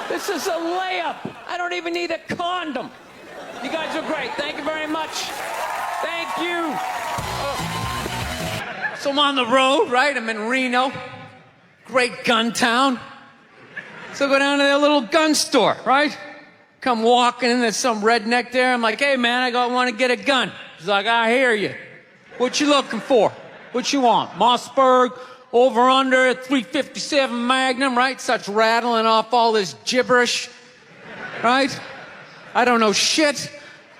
[SPEAKER 1] This is a layup. I don't even need a condom. You guys are great. Thank you very much. Thank you. So I'm on the road, right? I'm in Reno. Great gun town. So I go down to their little gun store, right? Come walking in, there's some redneck there. I'm like, hey, man, I want to get a gun. He's like, I hear you. What you looking for? What you want? Mossberg,
[SPEAKER 2] over under 357 Magnum, right? Starts rattling off all this gibberish, right? I don't know shit.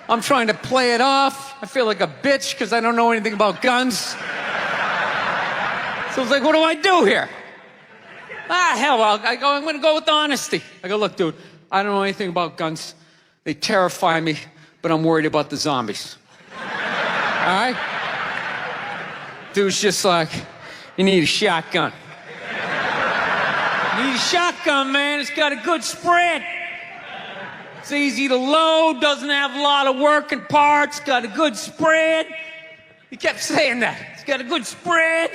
[SPEAKER 2] I'm trying to play it off. I feel like a bitch because I don't know anything about guns. So I was like, what do I do here? Hell, I'm going to go with honesty. I go, look, dude, I don't know anything about guns. They terrify me, but I'm worried about the zombies. All right? Dude's just like, you need a shotgun. You need a shotgun, man. It's got a good spread. It's easy to load, doesn't have a lot of working parts, got a good spread. He kept saying that. It's got a good spread.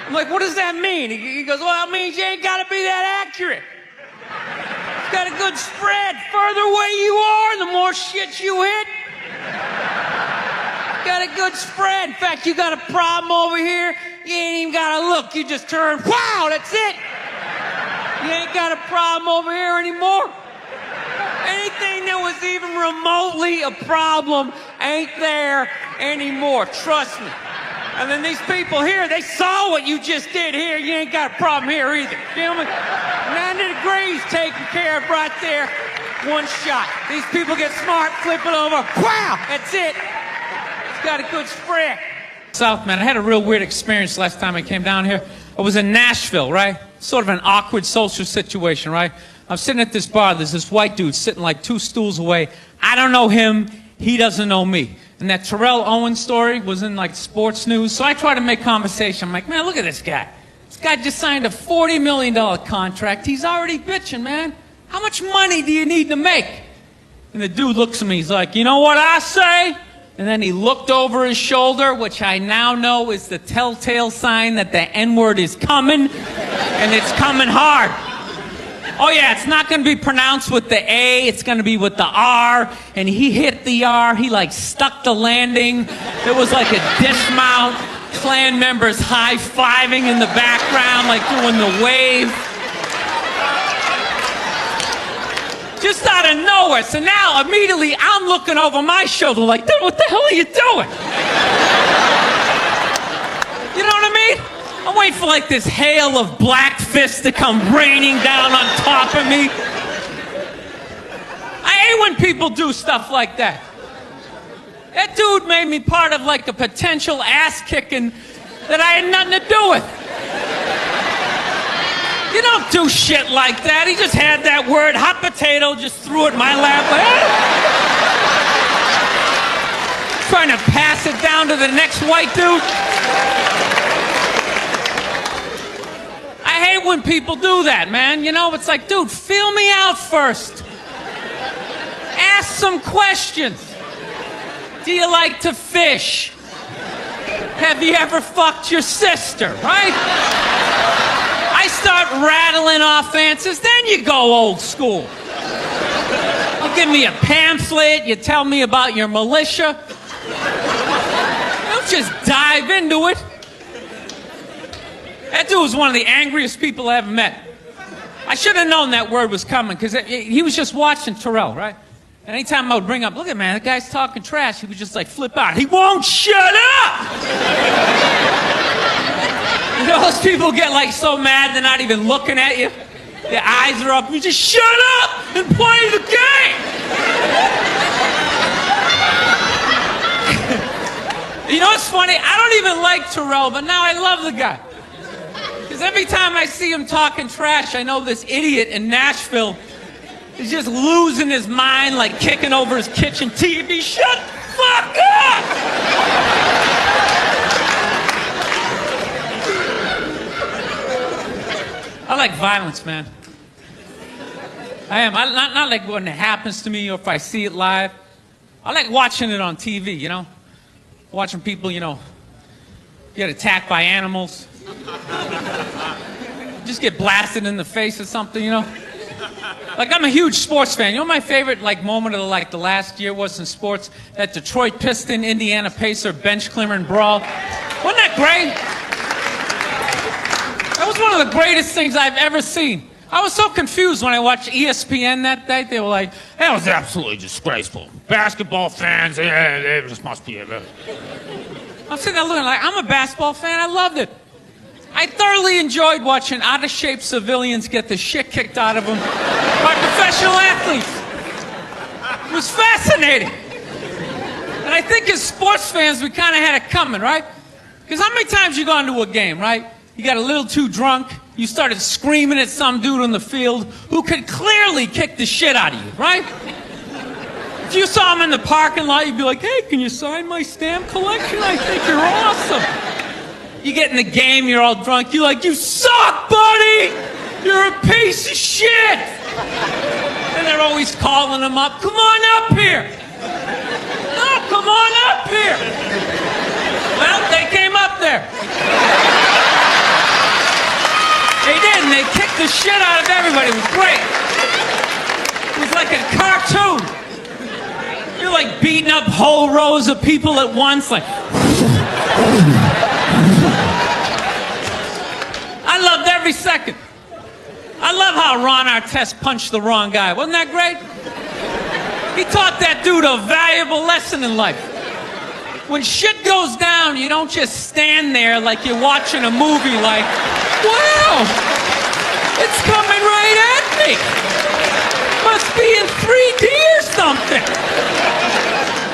[SPEAKER 2] I'm like, what does that mean? He goes, well, it means you ain't got to be that accurate. It's got a good spread. Further away you are, the more shit you hit. Got a good spread. In fact, you got a problem over here, you ain't even got to look. You just turn, wow, that's it. You ain't got a problem over here anymore. Anything that was even remotely a problem ain't there anymore. Trust me. And then these people here, they saw what you just did here. You ain't got a problem here either. Feel me? 90 degrees taken care of right there. One shot. These people get smart, flip it over. Wow, that's it. It's got a good spread.
[SPEAKER 1] South, man, I had a real weird experience last time I came down here. I was in Nashville, right? Sort of an awkward social situation, right? I'm sitting at this bar. There's this white dude sitting like 2 stools away. I don't know him. He doesn't know me. And that Terrell Owens story was in like sports news. So I try to make conversation. I'm like, man, look at this guy. This guy just signed a $40 million contract. He's already bitching, man. How much money do you need to make? And the dude looks at me. He's like, you know what I say? And then he looked over his shoulder, which I now know is the telltale sign that the N-word is coming, and it's coming hard. Oh yeah, it's not going to be pronounced with the A, it's going to be with the R, and he hit the R, he like stuck the landing. There was like a dismount, Klan members high-fiving in the background, like doing the wave. Just out of nowhere. So now, immediately, I'm looking over my shoulder like, dude, what the hell are you doing? You know what I mean? I'm waiting for like this hail of black fists to come raining down on top of me. I hate when people do stuff like that. That dude made me part of like a potential ass-kicking that I had nothing to do with. You don't do shit like that. He just had that word, hot potato, just threw it in my lap. Trying to pass it down to the next white dude. I hate when people do that, man. You know, it's like, dude, feel me out first. Ask some questions. Do you like to fish? Have you ever fucked your sister, right? I start rattling off answers, then you go old school. You give me a pamphlet, you tell me about your militia. Don't just dive into it. That dude was one of the angriest people I ever met. I should have known that word was coming, because he was just watching Terrell, right? And anytime I would bring up, look at man, that guy's talking trash, he would just like flip out. He won't shut up! You know, those people get like so mad they're not even looking at you. Their eyes are up. You just shut up and play the game. You know what's funny? I don't even like Terrell, but now I love the guy. Because every time I see him talking trash, I know this idiot in Nashville is just losing his mind, like kicking over his kitchen TV. Shut the fuck up! I like violence, man. I am. Not like when it happens to me or if I see it live. I like watching it on TV, you know? Watching people, you know, get attacked by animals. Just get blasted in the face or something, you know? Like, I'm a huge sports fan. You know my favorite, like, moment of, like, the last year was in sports? That Detroit Piston, Indiana Pacer bench clearing brawl. Wasn't that great? That was one of the greatest things I've ever seen. I was so confused when I watched ESPN that day. They were like, that was absolutely disgraceful. Basketball fans, it just must be a...
[SPEAKER 2] I'm sitting there looking like, I'm a basketball fan. I loved it. I thoroughly enjoyed watching out-of-shape civilians get the shit kicked out of them by professional athletes. It was fascinating. And I think as sports fans, we kind of had it coming, right? Because how many times you gone to a game, right? You got a little too drunk, you started screaming at some dude on the field who could clearly kick the shit out of you, right? If you saw him in the parking lot, you'd be like, hey, can you sign my stamp collection? I think you're awesome. You get in the game, you're all drunk, you're like, you suck, buddy! You're a piece of shit! And they're always calling him up, come on up here! No, come on up here! Well, they came up there. They did, and they kicked the shit out of everybody. It was great. It was like a cartoon. You're like beating up whole rows of people at once, like. I loved every second. I love how Ron Artest punched the wrong guy. Wasn't that great? He taught that dude a valuable lesson in life. When shit goes down, you don't just stand there like you're watching a movie like, wow, it's coming right at me. Must be in 3D or something.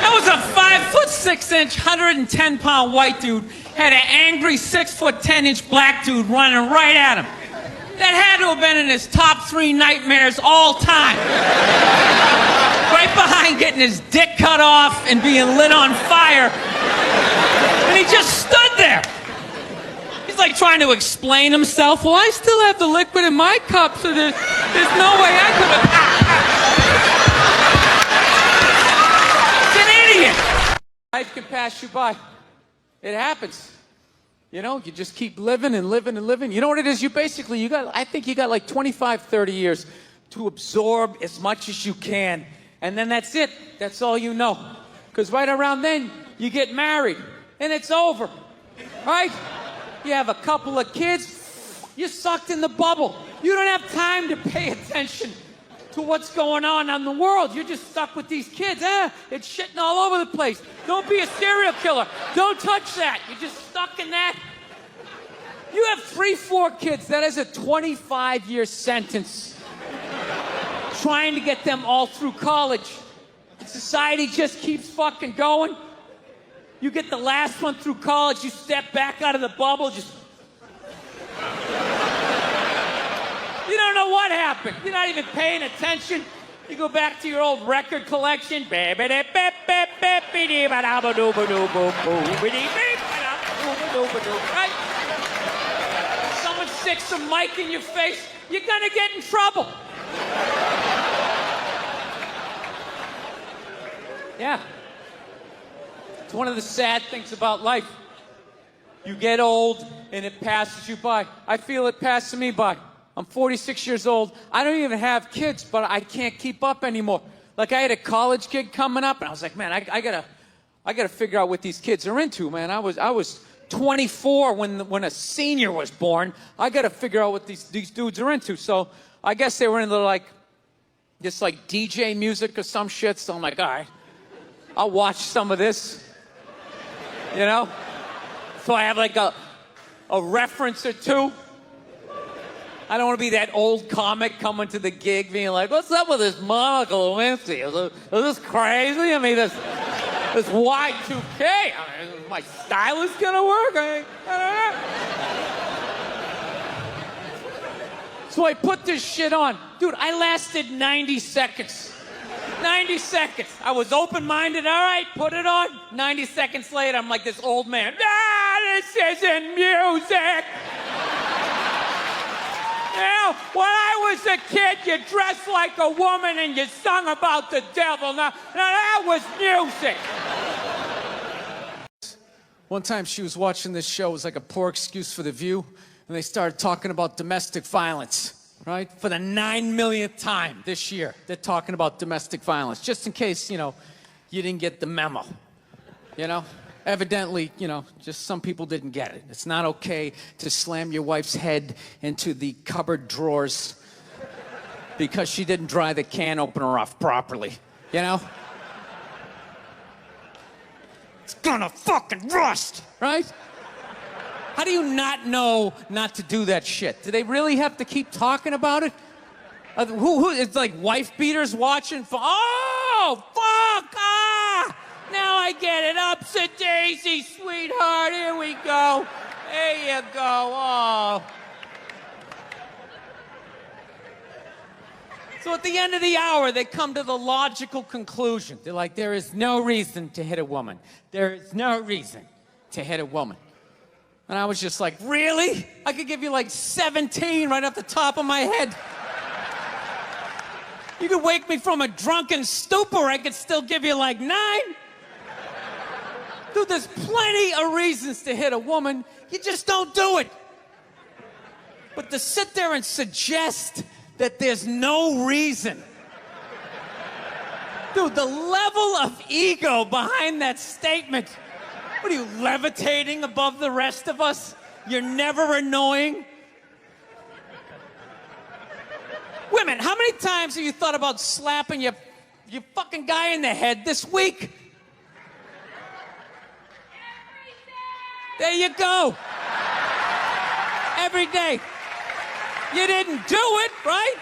[SPEAKER 2] That was a 5'6", 110-pound white dude, had an angry 6'10" black dude running right at him. That had to have been in his top 3 nightmares all time. Right behind getting his dick cut off and being lit on fire. And he just stood there. He's like trying to explain himself. Well, I still have the liquid in my cup, so there's no way I could have. It's an idiot. Life can pass you by. It happens. You know, you just keep living and living and living. You know what it is? I think you got like 25, 30 years to absorb as much as you can. And then that's it. That's all you know. Because right around then, you get married. And it's over. Right? You have a couple of kids. You're sucked in the bubble. You don't have time to pay attention to what's going on in the world. You're just stuck with these kids. It's shitting all over the place. Don't be a serial killer. Don't touch that. You're just stuck in that. You have 3, 4 kids. That is a 25-year sentence. Trying to get them all through college. And society just keeps fucking going. You get the last one through college, you step back out of the bubble, just... You don't know what happened. You're not even paying attention. You go back to your old record collection. Right? Someone sticks a mic in your face, you're gonna get in trouble. Yeah. It's one of the sad things about life. You get old and it passes you by. I feel it passing me by. I'm 46 years old. I don't even have kids, but I can't keep up anymore. Like I had a college kid coming up, and I was like, man, I gotta figure out what these kids are into, man. I was 24 when a senior was born. I gotta figure out what these dudes are into. So I guess they were into like DJ music or some shit. So I'm like, all right, I'll watch some of this. You know? So I have like a reference or two. I don't want to be that old comic coming to the gig being like, what's up with this Monica Lewinsky? Is this crazy? I mean, this Y2K. I mean, my stylist gonna work? I don't know. So I put this shit on. Dude, I lasted 90 seconds. 90 seconds. I was open-minded. All right, put it on. 90 seconds later, I'm like this old man. This isn't music. Now, when I was a kid, you dressed like a woman and you sung about the devil. Now that was music. One time she was watching this show. It was like a poor excuse for The View. And they started talking about domestic violence. Right? For the 9 millionth time this year, they're talking about domestic violence. Just in case, you didn't get the memo. Evidently, just some people didn't get it. It's not okay to slam your wife's head into the cupboard drawers because she didn't dry the can opener off properly. It's gonna fucking rust, right? How do you not know not to do that shit? Do they really have to keep talking about it? Who it's like wife beaters watching? Oh, fuck! Ah! Now I get it. Upset daisy, sweetheart. Here we go. There you go. Oh. So at the end of the hour, they come to the logical conclusion. They're like, there is no reason to hit a woman. There is no reason to hit a woman. And I was just like, really? I could give you like 17 right off the top of my head. You could wake me from a drunken stupor, I could still give you like 9. Dude, there's plenty of reasons to hit a woman. You just don't do it. But to sit there and suggest that there's no reason. Dude, the level of ego behind that statement. What are you, levitating above the rest of us? You're never annoying? Women, how many times have you thought about slapping your fucking guy in the head this week? There you go. Every day. You didn't do it, right?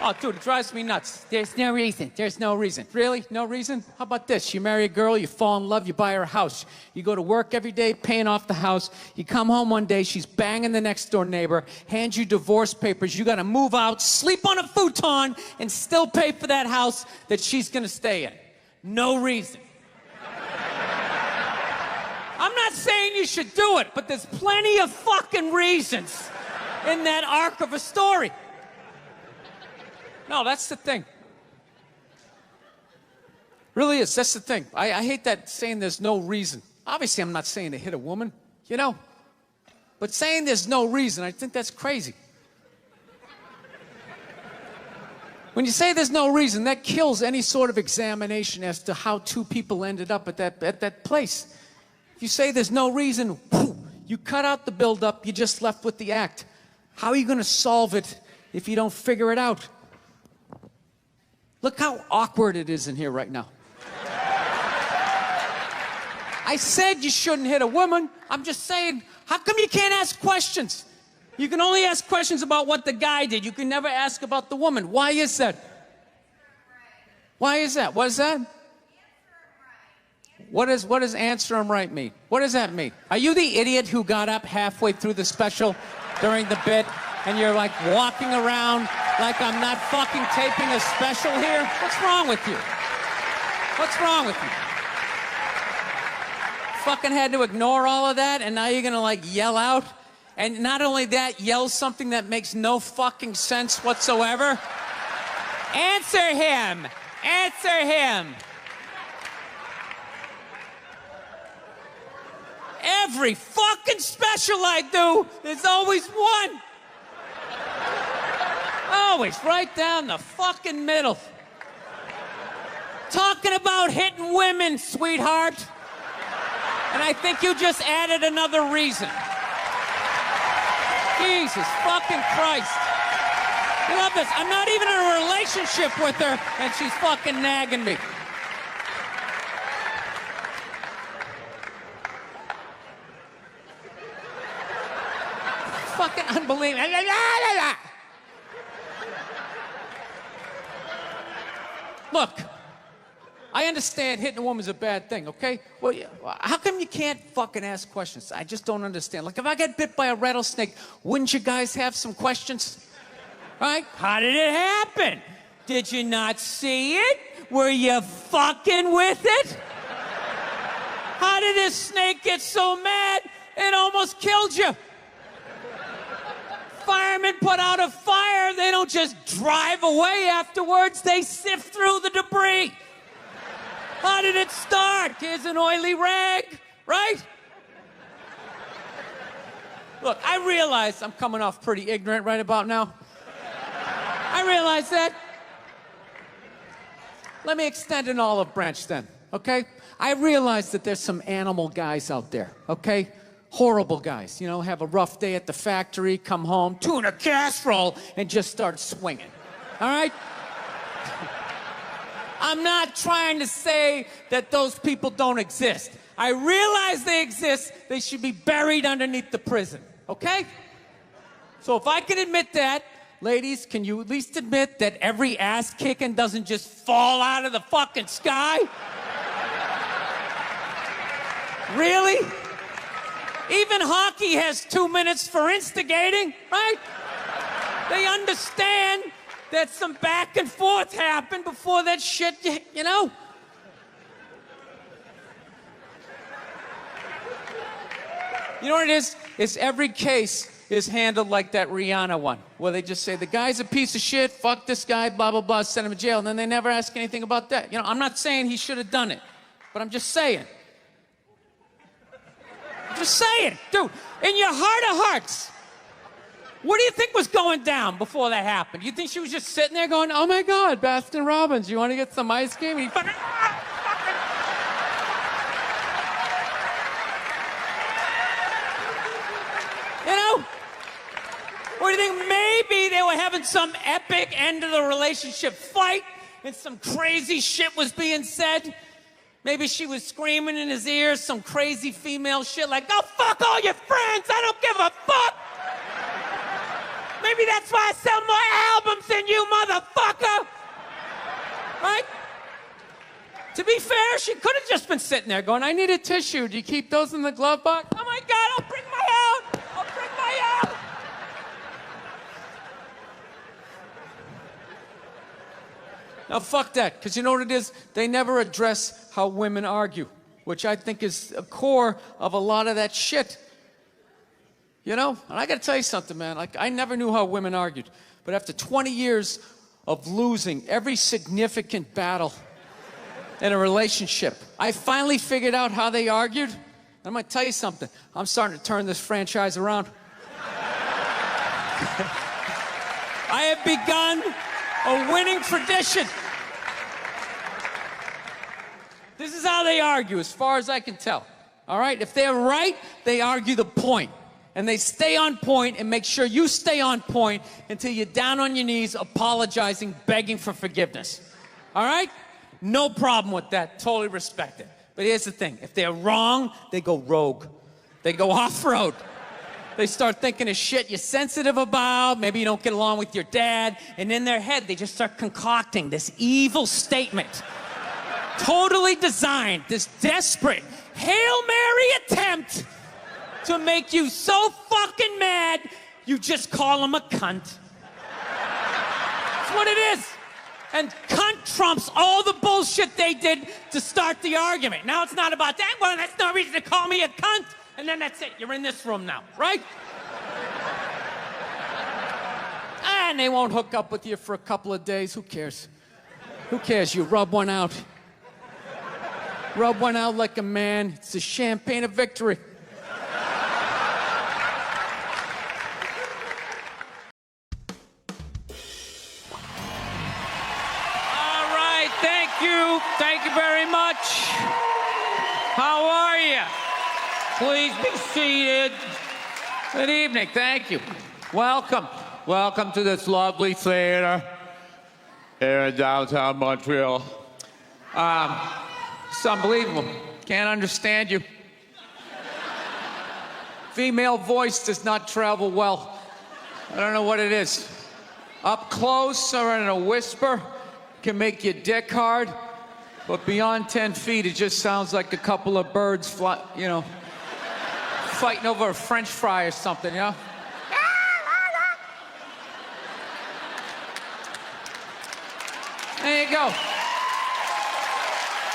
[SPEAKER 2] Oh, dude, it drives me nuts. There's no reason. There's no reason. Really? No reason? How about this? You marry a girl, you fall in love, you buy her a house. You go to work every day, paying off the house. You come home one day, she's banging the next door neighbor, hands you divorce papers. You got to move out, sleep on a futon, and still pay for that house that she's going to stay in. No reason. I'm not saying you should do it, but there's plenty of fucking reasons in that arc of a story. No, that's the thing. Really is. That's the thing. I hate that saying there's no reason. Obviously, I'm not saying to hit a woman, you know? But saying there's no reason, I think that's crazy. When you say there's no reason, that kills any sort of examination as to how two people ended up at that place. If you say there's no reason, whew, you cut out the buildup, you're just left with the act. How are you going to solve it if you don't figure it out? Look how awkward it is in here right now. I said you shouldn't hit a woman. I'm just saying, how come you can't ask questions? You can only ask questions about what the guy did. You can never ask about the woman. Why is that? Why is that? What is that? What does answer him right mean? What does that mean? Are you the idiot who got up halfway through the special during the bit and you're like walking around like I'm not fucking taping a special here? What's wrong with you? What's wrong with you? Fucking had to ignore all of that and now you're gonna like yell out? And not only that, yell something that makes no fucking sense whatsoever? Answer him! Answer him! Every fucking special I do, there's always one. Always right down the fucking middle. Talking about hitting women, sweetheart. And I think you just added another reason. Jesus fucking Christ. You love this. I'm not even in a relationship with her, and she's fucking nagging me. Fucking unbelievable. Look, I understand hitting a woman's a bad thing, okay? Well, how come you can't fucking ask questions? I just don't understand. Like, if I get bit by a rattlesnake, wouldn't you guys have some questions? Right? How did it happen? Did you not see it? Were you fucking with it? How did this snake get so mad it almost killed you? Firemen put out a fire, they don't just drive away afterwards, they sift through the debris. How did it start? Here's an oily rag, right? Look, I realize I'm coming off pretty ignorant right about now. I realize that. Let me extend an olive branch then, okay? I realize that there's some animal guys out there, okay? Horrible guys, you know, have a rough day at the factory, come home, tuna casserole, and just start swinging, all right? I'm not trying to say that those people don't exist. I realize they exist. They should be buried underneath the prison, okay? So if I can admit that, ladies, can you at least admit that every ass kicking doesn't just fall out of the fucking sky? Really? Even hockey has 2 minutes for instigating, right? They understand that some back and forth happened before that shit, you know? You know what it is? It's every case is handled like that Rihanna one, where they just say, the guy's a piece of shit, fuck this guy, blah, blah, blah, send him to jail, and then they never ask anything about that. You know, I'm not saying he should have done it, but I'm just saying. I'm just saying, dude, in your heart of hearts, what do you think was going down before that happened? You think she was just sitting there going, oh my God, Baskin Robbins, you want to get some ice cream? And he fucking, you know? Or do you think maybe they were having some epic end of the relationship fight and some crazy shit was being said? Maybe she was screaming in his ears some crazy female shit like, go fuck all your friends, I don't give a fuck! Maybe that's why I sell more albums than you, motherfucker! Right? To be fair, she could have just been sitting there going, I need a tissue. Do you keep those in the glove box? Oh my God, I'll bring my out! I'll bring my out! Now, fuck that, because you know what it is? They never address how women argue, which I think is a core of a lot of that shit. You know? And I gotta tell you something, man. Like, I never knew how women argued. But after 20 years of losing every significant battle in a relationship, I finally figured out how they argued. I'm gonna tell you something. I'm starting to turn this franchise around. I have begun a winning tradition. This is how they argue, as far as I can tell. All right? If they're right, they argue the point. And they stay on point and make sure you stay on point until you're down on your knees, apologizing, begging for forgiveness. All right? No problem with that. Totally respect it. But here's the thing. If they're wrong, they go rogue. They go off-road. They start thinking of shit you're sensitive about. Maybe you don't get along with your dad. And in their head, they just start concocting this evil statement. Totally designed, this desperate Hail Mary attempt to make you so fucking mad, you just call him a cunt. That's what it is. And cunt trumps all the bullshit they did to start the argument. Now it's not about that. Well, that's no reason to call me a cunt. And then that's it. You're in this room now, right? And they won't hook up with you for a couple of days. Who cares? Who cares? You rub one out. Rub one out like a man. It's the champagne of victory. All right, thank you. Thank you very much. How are you? Please be seated. Good evening. Thank you. Welcome. Welcome to this lovely theater here in downtown Montreal. It's unbelievable. Can't understand you. Female voice does not travel well. I don't know what it is. Up close or in a whisper can make your dick hard, but beyond 10 feet, it just sounds like a couple of birds fighting over a French fry or something, you know? There you go.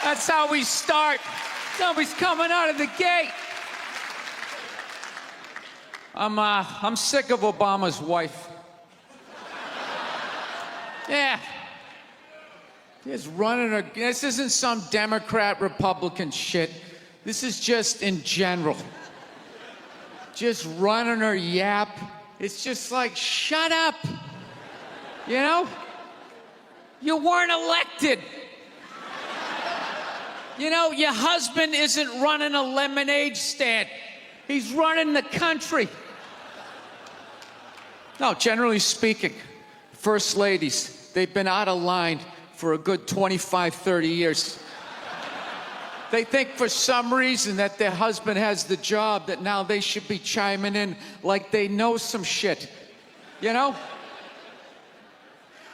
[SPEAKER 2] That's how we start. Somebody's coming out of the gate. I'm sick of Obama's wife. Yeah. Just running her. This isn't some Democrat, Republican shit. This is just in general. Just running her yap. It's just like, shut up. You know? You weren't elected. You know, your husband isn't running a lemonade stand. He's running the country. No, generally speaking, first ladies, they've been out of line
[SPEAKER 1] for a good 25, 30 years. They think for some reason that their husband has the job that now they should be chiming in like they know some shit. You know?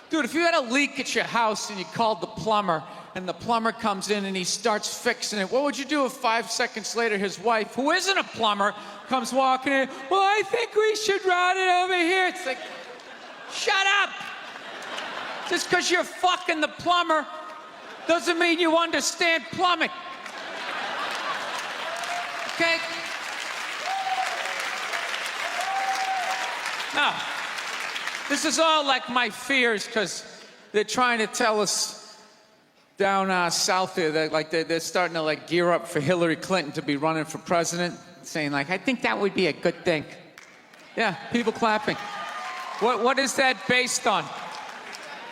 [SPEAKER 1] Dude, if you had a leak at your house and you called the plumber and the plumber comes in and he starts fixing it, what would you do if 5 seconds later his wife, who isn't a plumber, comes walking in? Well, I think we should run it over here. It's like, shut up! Just because you're fucking the plumber doesn't mean you understand plumbing. Okay? Now, this is all like my fears because they're trying to tell us down south there that like they're starting to like gear up for Hillary Clinton to be running for president, saying like, I think that would be a good thing. Yeah, people clapping. What is that based on?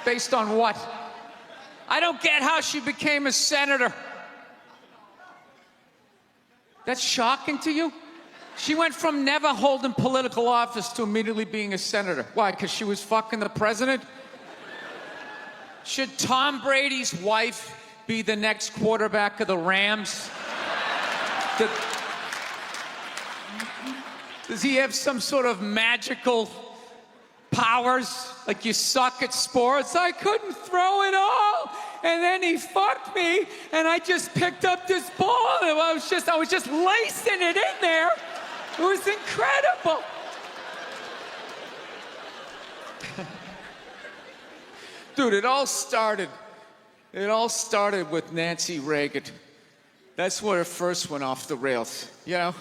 [SPEAKER 1] Based on what? I don't get how she became a senator. That's shocking to you? She went from never holding political office to immediately being a senator. Why? Because she was fucking the president? Should Tom Brady's wife be the next quarterback of the Rams? Does he have some sort of magical powers? Like you suck at sports? I couldn't throw it all, and then he fucked me, and I just picked up this ball, and I was just lacing it in there. It was incredible. Dude, it all started with Nancy Reagan. That's where it first went off the rails, you know?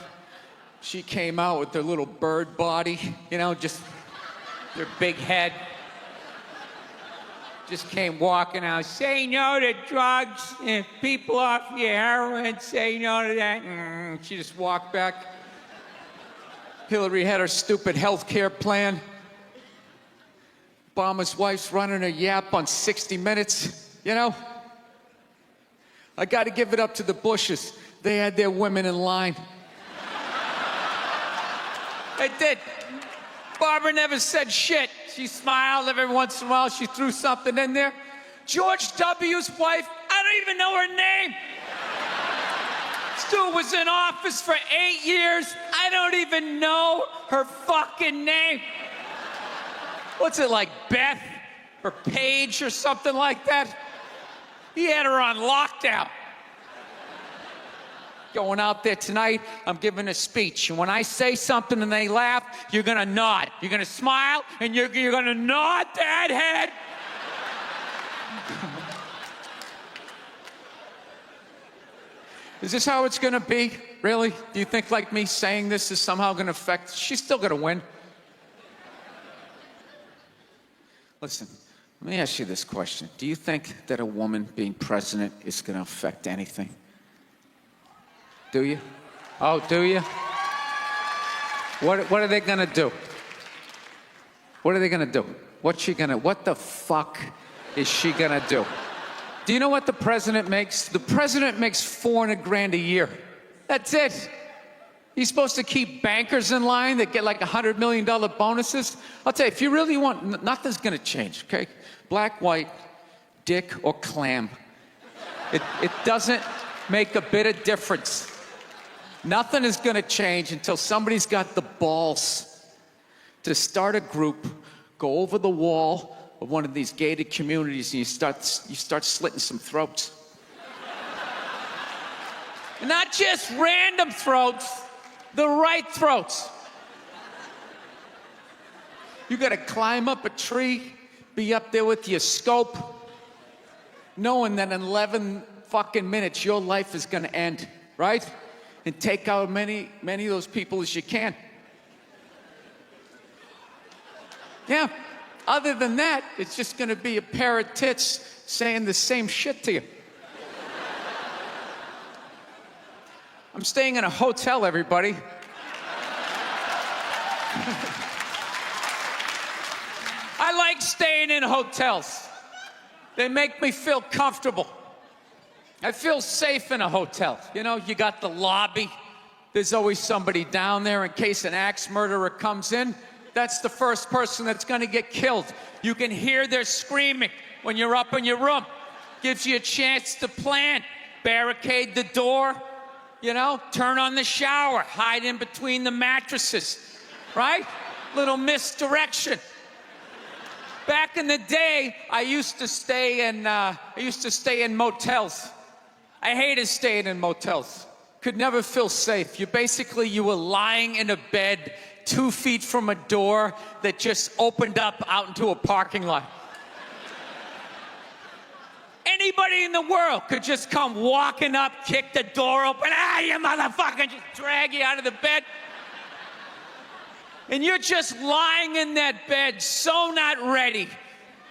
[SPEAKER 1] She came out with her little bird body, you know, just her big head. Just came walking out, say no to drugs, and people off your heroin, say no to that. She just walked back. Hillary had her stupid health care plan. Obama's wife's running her yap on 60 Minutes, you know? I gotta give it up to the Bushes. They had their women in line. They did. Barbara never said shit. She smiled every once in a while. She threw something in there. George W.'s wife, I don't even know her name. Stu was in office for 8 years. I don't even know her fucking name. What's it like, Beth or Paige or something like that? He had her on lockdown. Going out there tonight, I'm giving a speech. And when I say something and they laugh, you're gonna nod. You're gonna smile and you're gonna nod that head. Is this how it's gonna be? Really? Do you think like me saying this is somehow gonna affect? She's still gonna win. Listen, let me ask you this question. Do you think that a woman being president is gonna affect anything? Do you? Oh, do you? What are they gonna do? What are they gonna do? What the fuck is she gonna do? Do you know what the president makes? The president makes $400,000 a year. That's it. He's supposed to keep bankers in line that get like $100 million bonuses. I'll tell you, if you really want, nothing's gonna change, okay? Black, white, dick, or clam. It doesn't make a bit of difference. Nothing is gonna change until somebody's got the balls to start a group, go over the wall of one of these gated communities, and you start slitting some throats. And not just random throats, the right throats. You gotta climb up a tree, be up there with your scope, knowing that in 11 fucking minutes your life is gonna end, right? And take out many of those people as you can. Yeah. Other than that, it's just gonna be a pair of tits saying the same shit to you. I'm staying in a hotel, everybody. I like staying in hotels. They make me feel comfortable. I feel safe in a hotel. You know, you got the lobby. There's always somebody down there in case an axe murderer comes in. That's the first person that's gonna get killed. You can hear their screaming when you're up in your room.
[SPEAKER 2] gives you a chance to plan. Barricade the door, you know, turn on the shower, hide in between the mattresses, right? Little misdirection. Back in the day, I used to stay in motels. I hated staying in motels. Could never feel safe. You were lying in a bed 2 feet from a door that just opened up out into a parking lot. Anybody in the world could just come walking up, kick the door open, you motherfucker, just drag you out of the bed. And you're just lying in that bed, so not ready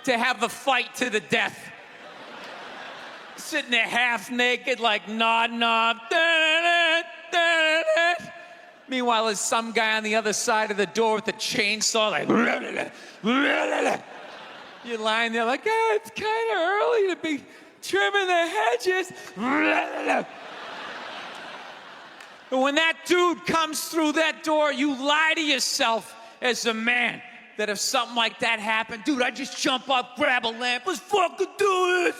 [SPEAKER 2] to have a fight to the death. Sitting there half naked, like nodding off. Meanwhile, there's some guy on the other side of the door with a chainsaw, like. You're lying there like, it's kind of early to be trimming the hedges. And when that dude comes through that door, you lie to yourself as a man that if something like that happened, dude, I'd just jump up, grab a lamp, let's fucking do this.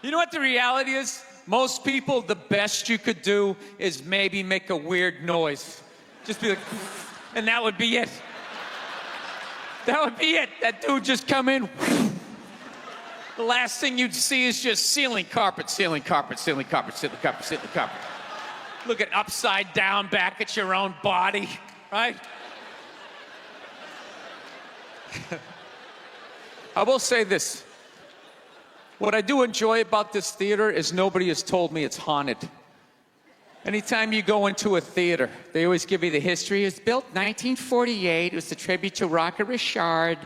[SPEAKER 2] You know what the reality is? Most people, the best you could do is maybe make a weird noise. Just be like, and that would be it. That would be it. That dude just come in. The last thing you'd see is just ceiling carpet, ceiling carpet, ceiling carpet, ceiling carpet, ceiling carpet. Looking upside down back at your own body, right? I will say this. What I do enjoy about this theater is nobody has told me it's haunted. Anytime you go into a theater, they always give you the history. It was built 1948. It was a tribute to Rocket Richard.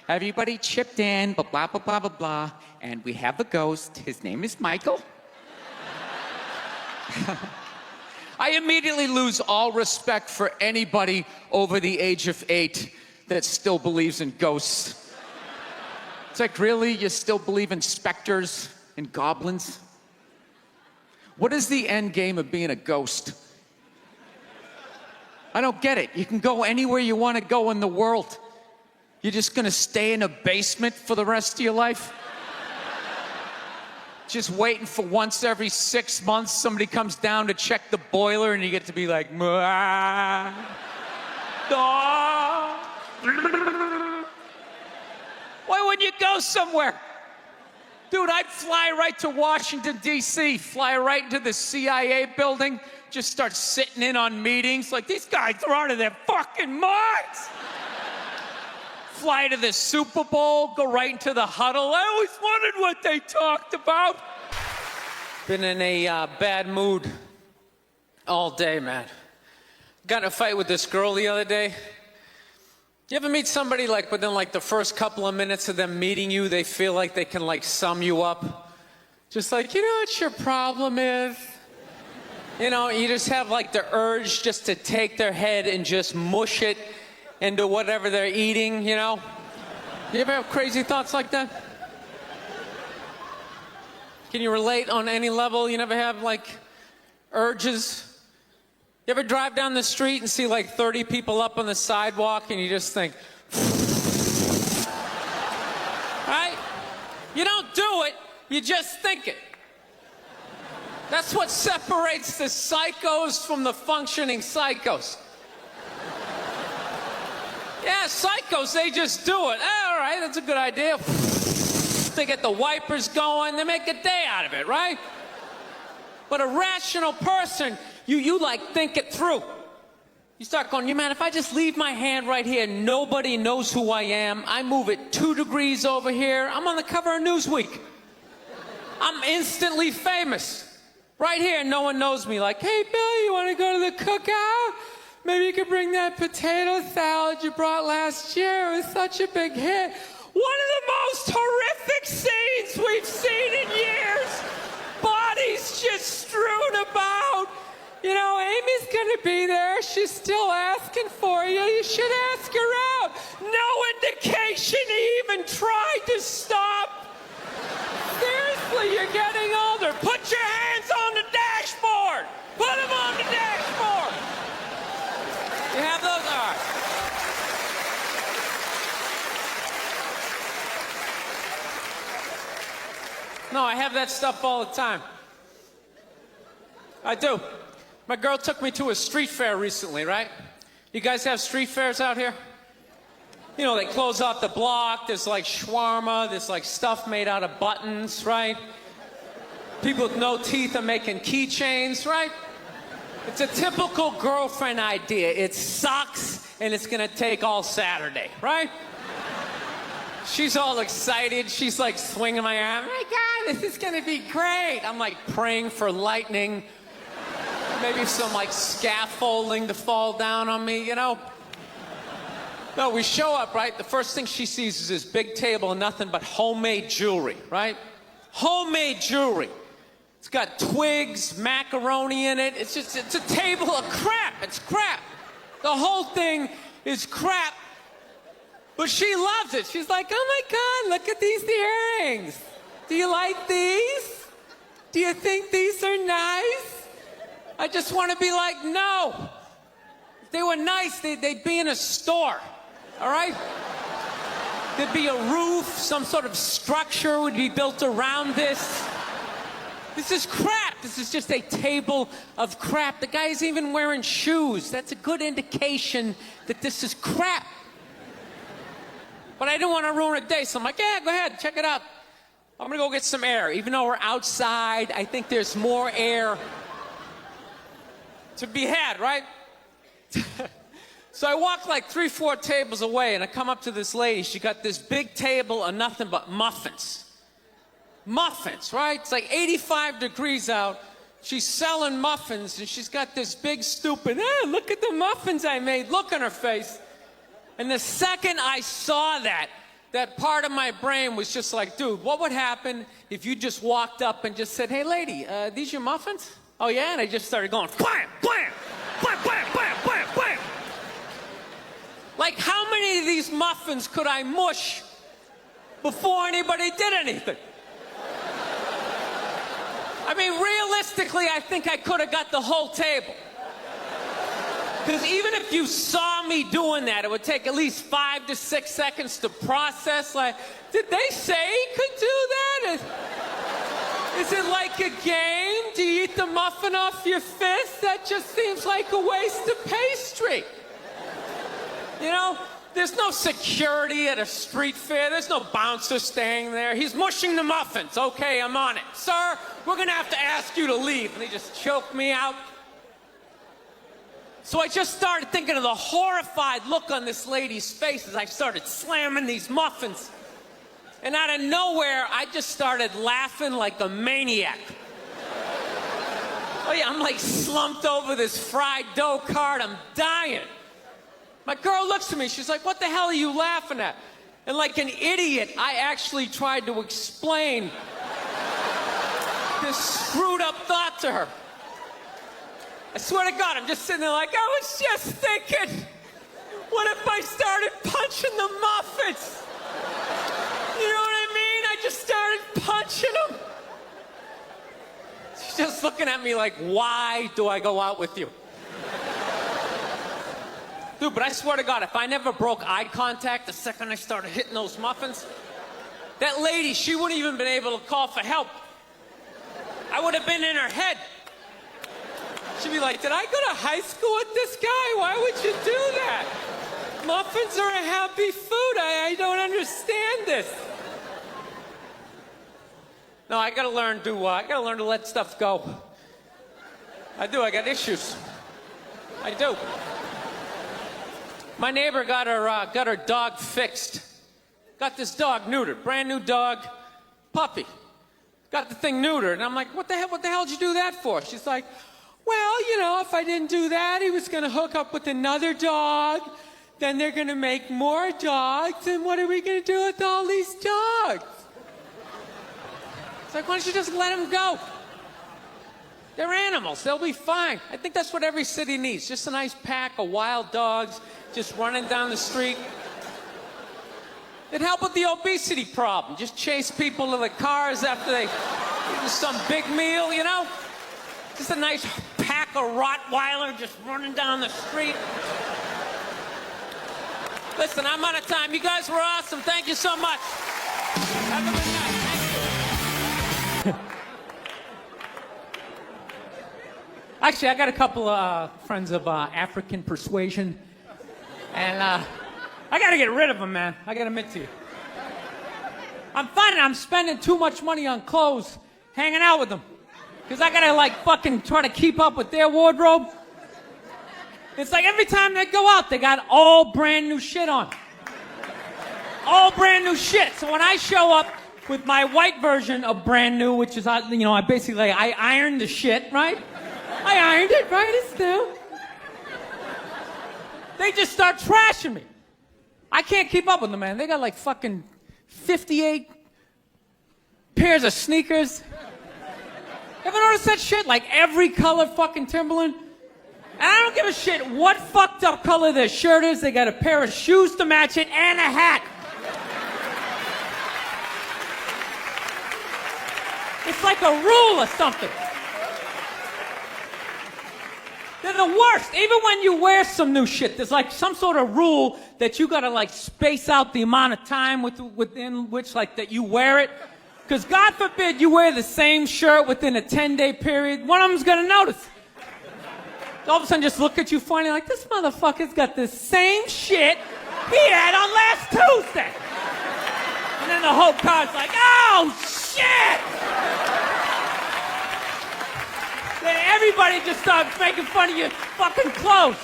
[SPEAKER 2] Everybody chipped in, blah, blah, blah, blah, blah, blah. And we have a ghost. His name is Michael. I immediately lose all respect for anybody over the age of 8 that still believes in ghosts. It's like, really? You still believe in specters and goblins? What is the end game of being a ghost? I don't get it. You can go anywhere you want to go in the world. You're just going to stay in a basement for the rest of your life? Just waiting for once every 6 months somebody comes down to check the boiler and you get to be like, "Mwah, daw." Why wouldn't you go somewhere? Dude, I'd fly right to Washington, D.C., fly right into the CIA building, just start sitting in on meetings. Like, these guys are out of their fucking minds. Fly to the Super Bowl, go right into the huddle. I always wondered what they talked about. Been in a bad mood all day, man. Got in a fight with this girl the other day. You ever meet somebody like within like the first couple of minutes of them meeting you, they feel like they can like sum you up? Just like, you know what your problem is? You know, you just have like the urge just to take their head and just mush it into whatever they're eating, you know? You ever have crazy thoughts like that? Can you relate on any level? You never have like urges? You ever drive down the street and see like 30 people up on the sidewalk and you just think, right? You don't do it, you just think it. That's what separates the psychos from the functioning psychos. Yeah, psychos, they just do it. All right, that's a good idea. They get the wipers going, they make a day out of it, right? But a rational person, you like think it through. You start going, man, if I just leave my hand right here, nobody knows who I am. I move it 2 degrees over here. I'm on the cover of Newsweek. I'm instantly famous. Right here, no one knows me. Like, hey, Bill, you want to go to the cookout? Maybe you could bring that potato salad you brought last year. It was such a big hit. One of the most horrific scenes we've seen in years. Bodies just strewn about. You know, Amy's gonna be there. She's still asking for you. You should ask her out. No indication he even tried to stop. Seriously, you're getting older. Put your hands on the dashboard. Put them on the dashboard. You have those? All right. No, I have that stuff all the time. I do. My girl took me to a street fair recently, right? You guys have street fairs out here? You know, they close off the block, there's like shawarma, there's like stuff made out of buttons, right? People with no teeth are making keychains, right? It's a typical girlfriend idea. It sucks and it's gonna take all Saturday, right? She's all excited, she's like swinging my arm. Oh my God, this is gonna be great. I'm like praying for lightning, maybe some like scaffolding to fall down on me, you know? No, we show up, right? The first thing she sees is this big table and nothing but homemade jewelry, right? Homemade jewelry. It's got twigs, macaroni in it. It's a table of crap. It's crap. The whole thing is crap. But she loves it. She's like, oh my God, look at these earrings. Do you like these? Do you think these are nice? I just want to be like, no. If they were nice, they'd be in a store. All right? There'd be a roof, some sort of structure would be built around this. This is crap. This is just a table of crap. The guy's even wearing shoes. That's a good indication that this is crap. But I didn't want to ruin a day, so I'm like, yeah, go ahead, check it out. I'm gonna go get some air. Even though we're outside, I think there's more air to be had, right? So I walk like 3-4 tables away and I come up to this lady. She got this big table of nothing but muffins. Muffins, right? It's like 85 degrees out. She's selling muffins and she's got this big stupid, look at the muffins I made, look on her face. And the second I saw that part of my brain was just like, dude, what would happen if you just walked up and just said, hey lady, these your muffins? Oh yeah? And I just started going, blam, blam, blam, blam, blam, blam, blam. Like, how many of these muffins could I mush before anybody did anything? I mean, realistically, I think I could have got the whole table. Because even if you saw me doing that, it would take at least 5 to 6 seconds to process. Like, did they say he could do that? Is it like a game? Do you eat the muffin off your fist? That just seems like a waste of pastry. You know, there's no security at a street fair. There's no bouncer staying there. He's mushing the muffins. Okay, I'm on it. Sir, we're gonna have to ask you to leave. And he just choked me out. So I just started thinking of the horrified look on this lady's face as I started slamming these muffins. And out of nowhere, I just started laughing like a maniac. Oh yeah, I'm like slumped over this fried dough cart. I'm dying. My girl looks at me, she's like, what the hell are you laughing at? And like an idiot, I actually tried to explain this screwed up thought to her. I swear to God, I'm just sitting there like, I was just thinking, what if I started punching the muffins? You know what I mean? I just started punching them. She's just looking at me like, why do I go out with you? Dude, but I swear to God, if I never broke eye contact the second I started hitting those muffins, that lady, she wouldn't even been able to call for help. I would have been in her head. She'd be like, did I go to high school with this guy? Why would you do that? Muffins are a happy food. I don't understand this. No, I gotta learn to let stuff go. I do, I got issues. I do. My neighbor got her dog fixed. Got this dog neutered, brand new dog, puppy. Got the thing neutered, and I'm like, what the hell did you do that for? She's like, well, you know, if I didn't do that, he was gonna hook up with another dog, then they're gonna make more dogs, and what are we gonna do with all these dogs? It's like, why don't you just let them go? They're animals, they'll be fine. I think that's what every city needs, just a nice pack of wild dogs just running down the street. It'd help with the obesity problem. Just chase people to the cars after they eat some big meal, you know? Just a nice pack of Rottweiler just running down the street. Listen, I'm out of time. You guys were awesome. Thank you so much. Have a good night. Thank you. Actually, I got a couple of friends of African persuasion. And I got to get rid of them, man. I got to admit to you. I'm finding I'm spending too much money on clothes hanging out with them. Because I got to, like, fucking try to keep up with their wardrobe. It's like every time they go out, they got all brand new shit on. All brand new shit. So when I show up with my white version of brand new, which is, you know, I basically, I ironed the shit, right? I ironed it, right? It's new. They just start trashing me. I can't keep up with them, man. They got like fucking 58 pairs of sneakers. Ever notice that shit? Like every color fucking Timberland? And I don't give a shit what fucked up color their shirt is. They got a pair of shoes to match it and a hat. It's like a rule or something. They're the worst. Even when you wear some new shit, there's like some sort of rule that you gotta like space out the amount of time within which like that you wear it. Because God forbid you wear the same shirt within a 10-day period, one of them's gonna notice. All of a sudden just look at you funny like, this motherfucker's got the same shit he had on last Tuesday. And then the whole car's like, oh shit! Then everybody just starts making fun of your fucking clothes.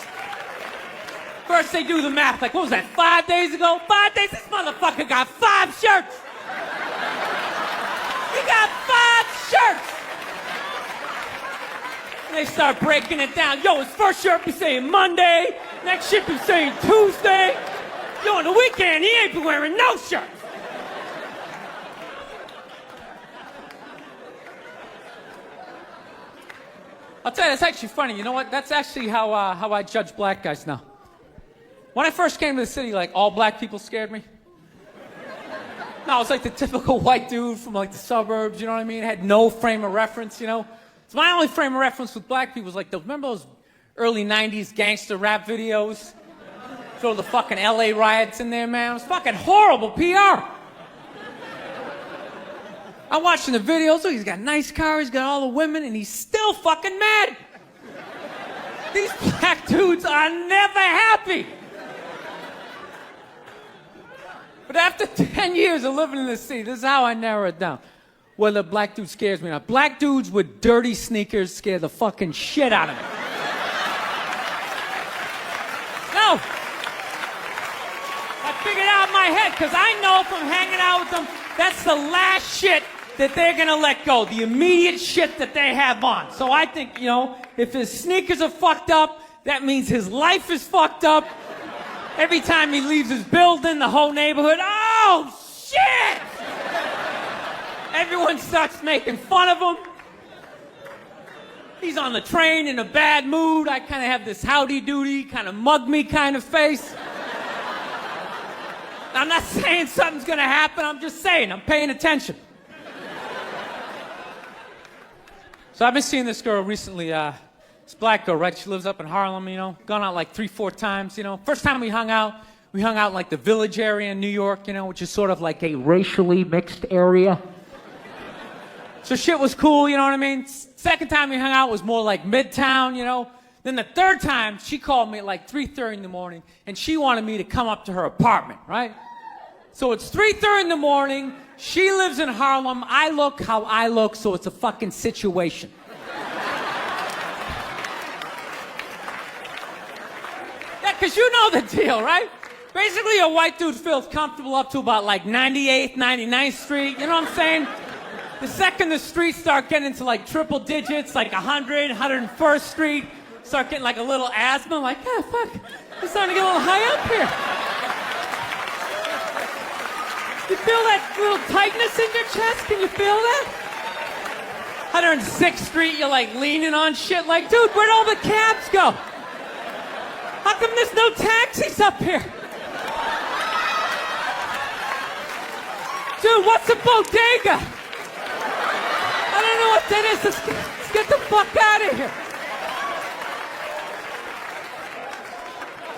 [SPEAKER 2] First they do the math, like what was that, 5 days ago? 5 days, this motherfucker got 5 shirts! He got 5 shirts! And they start breaking it down. Yo, his first shirt be saying Monday, next shirt be saying Tuesday. Yo, on the weekend, he ain't be wearing no shirts. I'll tell you, that's actually funny. You know what? That's actually how I judge black guys now. When I first came to the city, like, all black people scared me. No, I was like the typical white dude from, like, the suburbs, you know what I mean? Had no frame of reference, you know? So my only frame of reference with black people was, like, remember those early 90s gangster rap videos? Throw the fucking LA riots in there, man. It was fucking horrible PR. I'm watching the videos, oh, he's got a nice car, he's got all the women, and he's still fucking mad. These black dudes are never happy. But after 10 years of living in this city, this is how I narrow it down. Whether a black dude scares me or not. Black dudes with dirty sneakers scare the fucking shit out of me. No. I figured out in my head, because I know from hanging out with them, that's the last shit that they're gonna let go, the immediate shit that they have on. So I think, you know, if his sneakers are fucked up, that means his life is fucked up. Every time he leaves his building, the whole neighborhood, oh, shit! Everyone starts making fun of him. He's on the train in a bad mood. I kind of have this howdy-doody, kind of mug-me kind of face. I'm not saying something's gonna happen, I'm just saying, I'm paying attention. So I've been seeing this girl recently, this black girl, right? She lives up in Harlem, you know, gone out like 3-4 times, you know. First time we hung out in like the Village area in New York, you know, which is sort of like a racially mixed area. So shit was cool, you know what I mean? Second time we hung out was more like Midtown, you know. Then the third time, she called me at like 3:30 in the morning, and she wanted me to come up to her apartment, right? So it's 3:30 in the morning, she lives in Harlem, I look how I look, so it's a fucking situation. Yeah, because you know the deal, right? Basically, a white dude feels comfortable up to about like 98th, 99th Street, you know what I'm saying? The second the streets start getting into like triple digits, like 100, 101st Street, start getting like a little asthma, like, ah, fuck, it's starting to get a little high up here. You feel that little tightness in your chest? Can you feel that? 106th Street, you're like leaning on shit like, dude, where'd all the cabs go? How come there's no taxis up here? Dude, what's a bodega? I don't know what that is. Let's get the fuck out of here.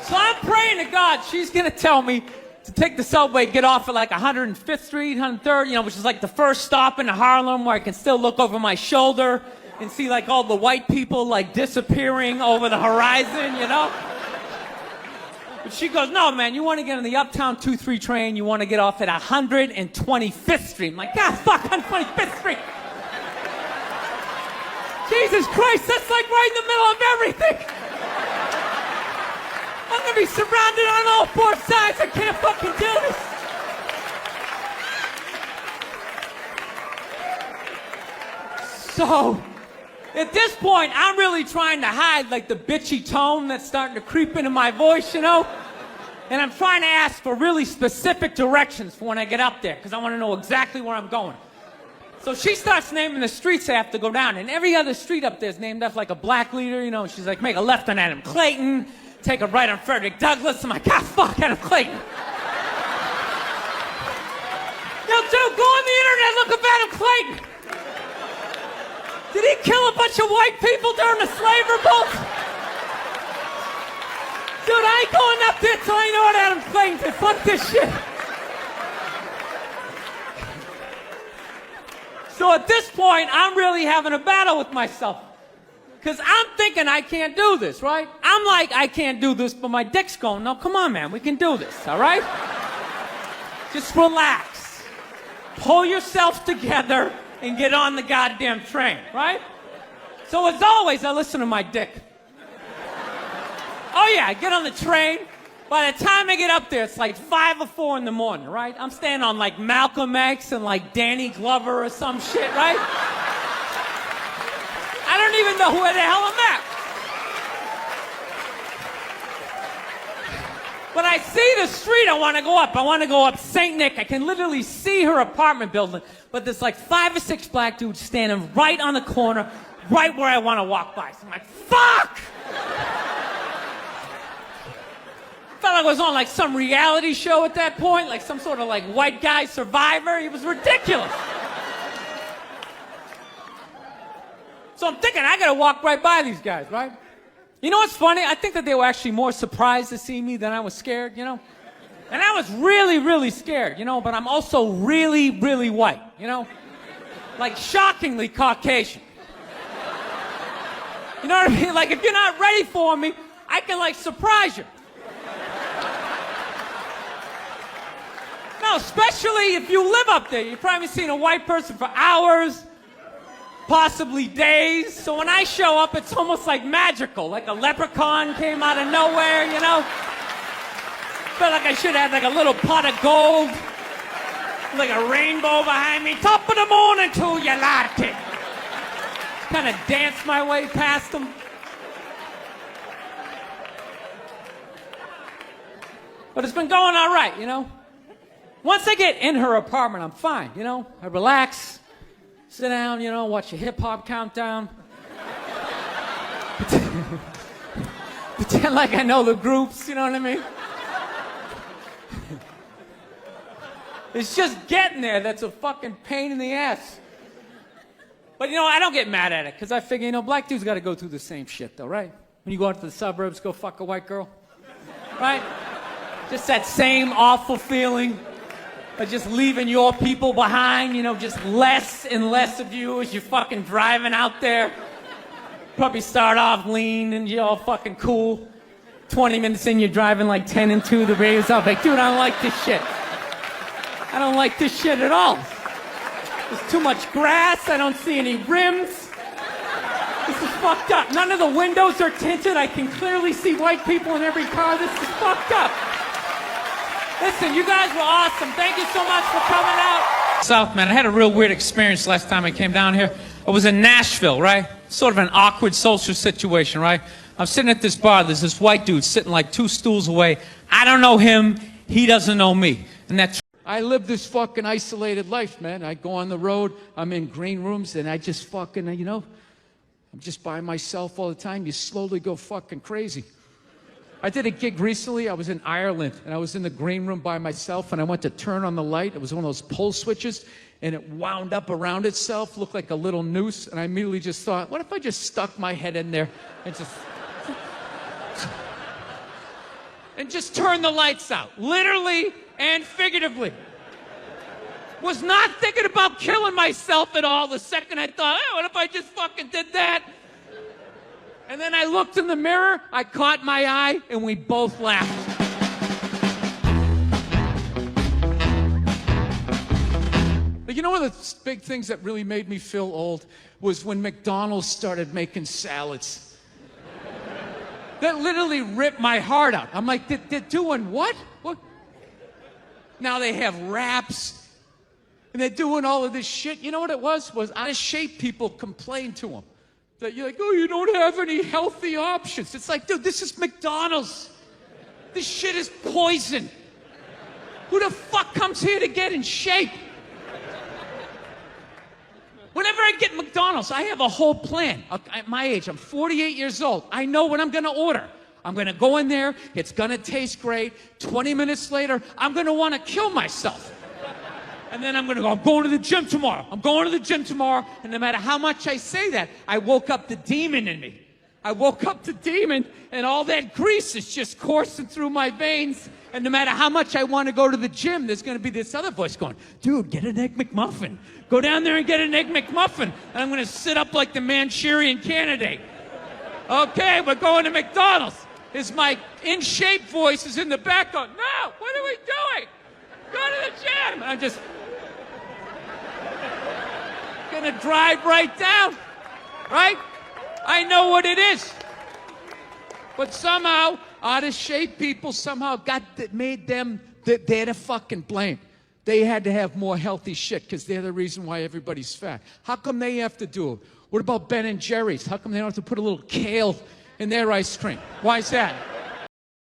[SPEAKER 2] So I'm praying to God she's gonna tell me to take the subway, get off at like 105th Street, 103rd, you know, which is like the first stop in Harlem where I can still look over my shoulder and see like all the white people like disappearing over the horizon, you know? But she goes, no, man, you want to get on the Uptown 2-3 train, you want to get off at 125th Street. I'm like, God, fuck, 125th Street. Jesus Christ, that's like right in the middle of everything. I'm going to be surrounded on all four sides. I can't fucking do this. So, at this point, I'm really trying to hide like the bitchy tone that's starting to creep into my voice, you know? And I'm trying to ask for really specific directions for when I get up there, because I want to know exactly where I'm going. So she starts naming the streets I have to go down, and every other street up there is named after like a black leader, you know? She's like, make a left on Adam Clayton, take a right on Frederick Douglass. I'm like, ah, fuck, Adam Clayton. Yo, dude, go on the internet, look up Adam Clayton. Did he kill a bunch of white people during the slave revolt? Dude, I ain't going up there till I know what Adam Clayton did. Fuck this shit. So at this point, I'm really having a battle with myself. Because I'm thinking I can't do this, right? I'm like, I can't do this, but my dick's going, no, come on, man, we can do this, all right? Just relax. Pull yourself together and get on the goddamn train, right? So as always, I listen to my dick. Oh yeah, I get on the train. By the time I get up there, it's like 5 or 4 in the morning, right? I'm staying on like Malcolm X and like Danny Glover or some shit, right? I don't even know where the hell I'm at. But I see the street I want to go up. I want to go up St. Nick. I can literally see her apartment building. But there's like 5 or 6 black dudes standing right on the corner, right where I want to walk by. So I'm like, fuck! Felt like I was on like some reality show at that point, like some sort of like white guy survivor. It was ridiculous. So I'm thinking I gotta walk right by these guys, right? You know what's funny? I think that they were actually more surprised to see me than I was scared, you know? And I was really, really scared, you know, but I'm also really, really white, you know? Like shockingly Caucasian. You know what I mean? Like if you're not ready for me, I can like surprise you. No, especially if you live up there. You've probably seen a white person for hours, possibly days. So when I show up, it's almost like magical, like a leprechaun came out of nowhere, you know? Felt like I should have like a little pot of gold, like a rainbow behind me. Top of the morning to you, latte. Kind of dance my way past them. But it's been going all right, you know? Once I get in her apartment, I'm fine, you know? I relax, sit down, you know, watch a hip-hop countdown. Pretend like I know the groups, you know what I mean? It's just getting there that's a fucking pain in the ass. But, you know, I don't get mad at it, because I figure, you know, black dudes got to go through the same shit, though, right? When you go out to the suburbs, go fuck a white girl, right? Just that same awful feeling of just leaving your people behind, you know, just less and less of you as you're fucking driving out there. Probably start off lean and you're all fucking cool. 20 minutes in, you're driving like 10 and 2, the radio's up. Like, dude, I don't like this shit. I don't like this shit at all. There's too much grass, I don't see any rims. This is fucked up. None of the windows are tinted. I can clearly see white people in every car. This is fucked up. Listen, you guys were awesome. Thank you so much for coming out.
[SPEAKER 1] South, man, I had a real weird experience last time I came down here. I was in Nashville, right? Sort of an awkward social situation, right? I'm sitting at this bar. There's this white dude sitting like 2 stools away. I don't know him. He doesn't know me. And that's... I live this fucking isolated life, man. I go on the road. I'm in green rooms, and I just fucking, you know, I'm just by myself all the time. You slowly go fucking crazy. I did a gig recently. I was in Ireland, and I was in the green room by myself, and I went to turn on the light. It was one of those pull switches, and it wound up around itself, looked like a little noose, and I immediately just thought, what if I just stuck my head in there and just turn the lights out, literally and figuratively.
[SPEAKER 2] Was not thinking about killing myself at all the second I thought, hey, what if I just fucking did that? And then I looked in the mirror, I caught my eye, and we both laughed.
[SPEAKER 1] But you know one of the big things that really made me feel old was when McDonald's started making salads. That literally ripped my heart out. I'm like, they're doing what? What? Now they have wraps. And they're doing all of this shit. You know what it was? Was out of shape people complained to them. That you're like, oh, you don't have any healthy options. It's like, dude, this is McDonald's. This shit is poison. Who the fuck comes here to get in shape? Whenever I get McDonald's, I have a whole plan. At my age, I'm 48 years old. I know what I'm going to order. I'm going to go in there. It's going to taste great. 20 minutes later, I'm going to want to kill myself. And then I'm going to go, I'm going to the gym tomorrow. I'm going to the gym tomorrow. And no matter how much I say that, I woke up the demon in me. I woke up the demon, and all that grease is just coursing through my veins. And no matter how much I want to go to the gym, there's going to be this other voice going, dude, get an Egg McMuffin. Go down there and get an Egg McMuffin. And I'm going to sit up like the Manchurian Candidate. Okay, we're going to McDonald's. My in-shape voice is in the back going, no, what are we doing? Go to the gym. And I'm just going to drive right down, right? I know what it is. But somehow, out of shape people somehow made them, they're the fucking blame. They had to have more healthy shit because they're the reason why everybody's fat. How come they have to do it? What about Ben and Jerry's? How come they don't have to put a little kale in their ice cream? Why is that?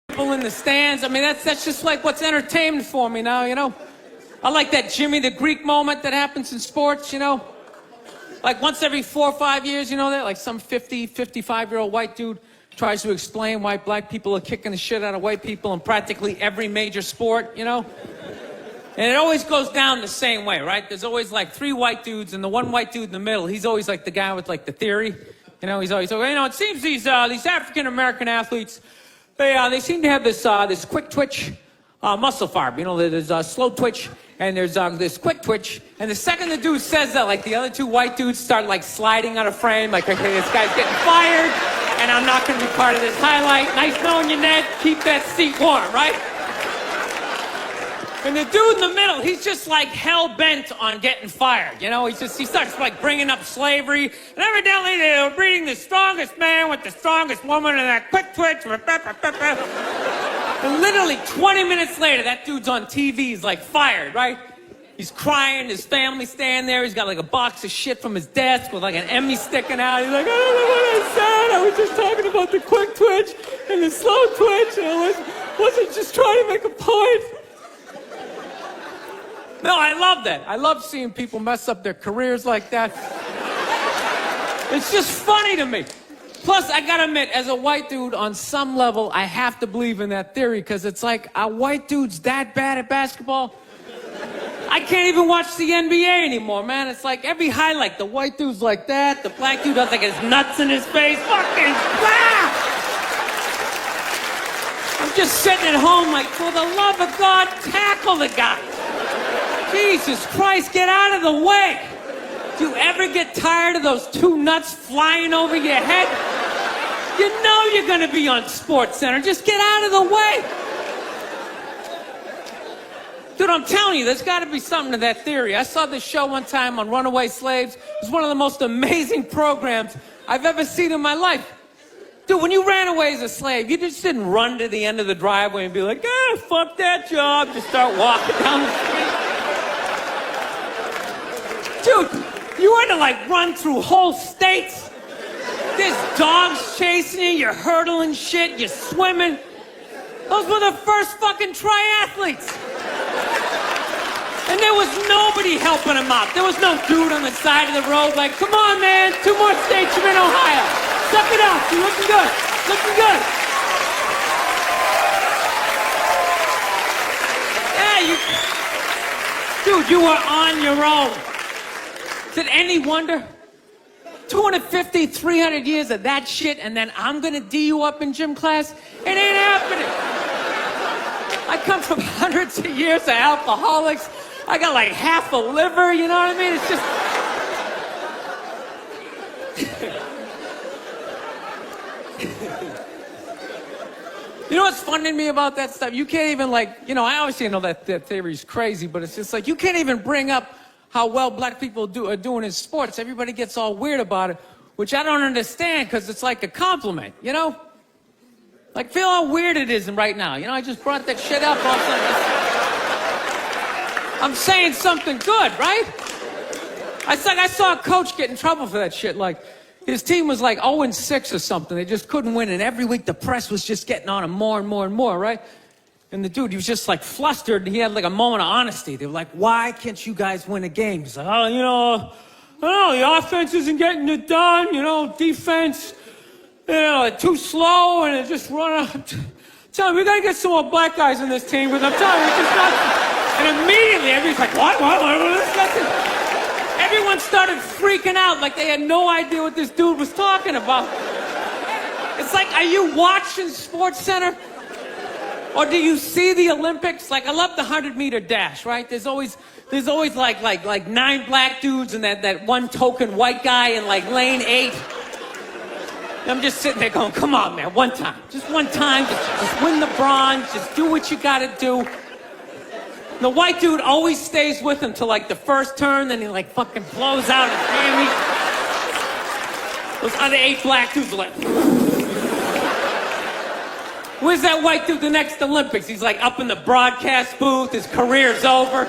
[SPEAKER 2] People in the stands, I mean, that's just like what's entertainment for me now, you know? I like that Jimmy the Greek moment that happens in sports, you know? Like once every 4 or 5 years, you know that? Like some 50, 55-year-old white dude tries to explain why black people are kicking the shit out of white people in practically every major sport, you know? And it always goes down the same way, right? There's always like 3 white dudes, and the one white dude in the middle, he's always like the guy with like the theory. You know, he's always, you know, it seems these African-American athletes, they seem to have this quick twitch muscle fiber. You know, there's slow twitch, and there's this quick twitch. And the second the dude says that, like the other 2 white dudes start like sliding out of frame, like, okay, this guy's getting fired, and I'm not going to be part of this highlight. Nice knowing you, Ned. Keep that seat warm, right? And the dude in the middle, he's just like hell-bent on getting fired. You know, he starts like bringing up slavery. And evidently they were breeding the strongest man with the strongest woman and that quick twitch. And literally 20 minutes later, that dude's on TV. He's like fired, right? He's crying. His family's standing there. He's got like a box of shit from his desk with like an Emmy sticking out. He's like, I don't know what I said. I was just talking about the quick twitch and the slow twitch. And I wasn't just trying to make a point. No, I love that. I love seeing people mess up their careers like that. It's just funny to me. Plus, I gotta admit, as a white dude, on some level, I have to believe in that theory, because it's like, are white dudes that bad at basketball? I can't even watch the NBA anymore, man. It's like every highlight, the white dude's like that, the black dude has like his nuts in his face. Fucking ah! I'm just sitting at home like, for the love of God, tackle the guy. Jesus Christ, get out of the way. Do you ever get tired of those 2 nuts flying over your head? You know you're going to be on SportsCenter. Just get out of the way. Dude, I'm telling you, there's got to be something to that theory. I saw this show one time on runaway slaves. It was one of the most amazing programs I've ever seen in my life. Dude, when you ran away as a slave, you just didn't run to the end of the driveway and be like, fuck that job. Just start walking down the street. Dude, you had to like run through whole states. There's dogs chasing you, you're hurdling shit, you're swimming. Those were the first fucking triathletes. And there was nobody helping them out. There was no dude on the side of the road like, come on, man, 2 more states, you're in Ohio. Suck it up, you're looking good, looking good. Yeah, dude, you were on your own. Is it any wonder? 250, 300 years of that shit, and then I'm gonna D you up in gym class? It ain't happening. I come from hundreds of years of alcoholics. I got like half a liver, you know what I mean? It's just... You know what's funny to me about that stuff? You can't even like, you know, I obviously know that theory's crazy, but it's just like, you can't even bring up how well black people are doing in sports. Everybody gets all weird about it, which I don't understand, because it's like a compliment, you know? Like, feel how weird it is right now. You know, I just brought that shit up all of a sudden. I'm saying something good, right? I saw a coach get in trouble for that shit. Like, his team was like 0-6 or something. They just couldn't win, and every week the press was just getting on him more and more and more, right? And the dude, he was just like flustered, and he had like a moment of honesty. They were like, why can't you guys win a game? He's like, oh, you know, I don't know, the offense isn't getting it done, you know, defense, you know, too slow, and it just run out. Tell me, we gotta get some more black guys on this team, because I'm telling you, it's just not. And immediately, everybody's like, what? Everyone started freaking out like they had no idea what this dude was talking about. It's like, are you watching Sports Center? Or do you see the Olympics? Like, I love the 100-meter dash, right? There's always like 9 black dudes and that one token white guy in like lane 8. And I'm just sitting there going, come on, man, one time. Just one time, just win the bronze, just do what you gotta do. The white dude always stays with him till like the first turn, then he like fucking blows out his hammy. Those other 8 black dudes are like... Where's that white dude the next Olympics? He's like up in the broadcast booth, his career's over.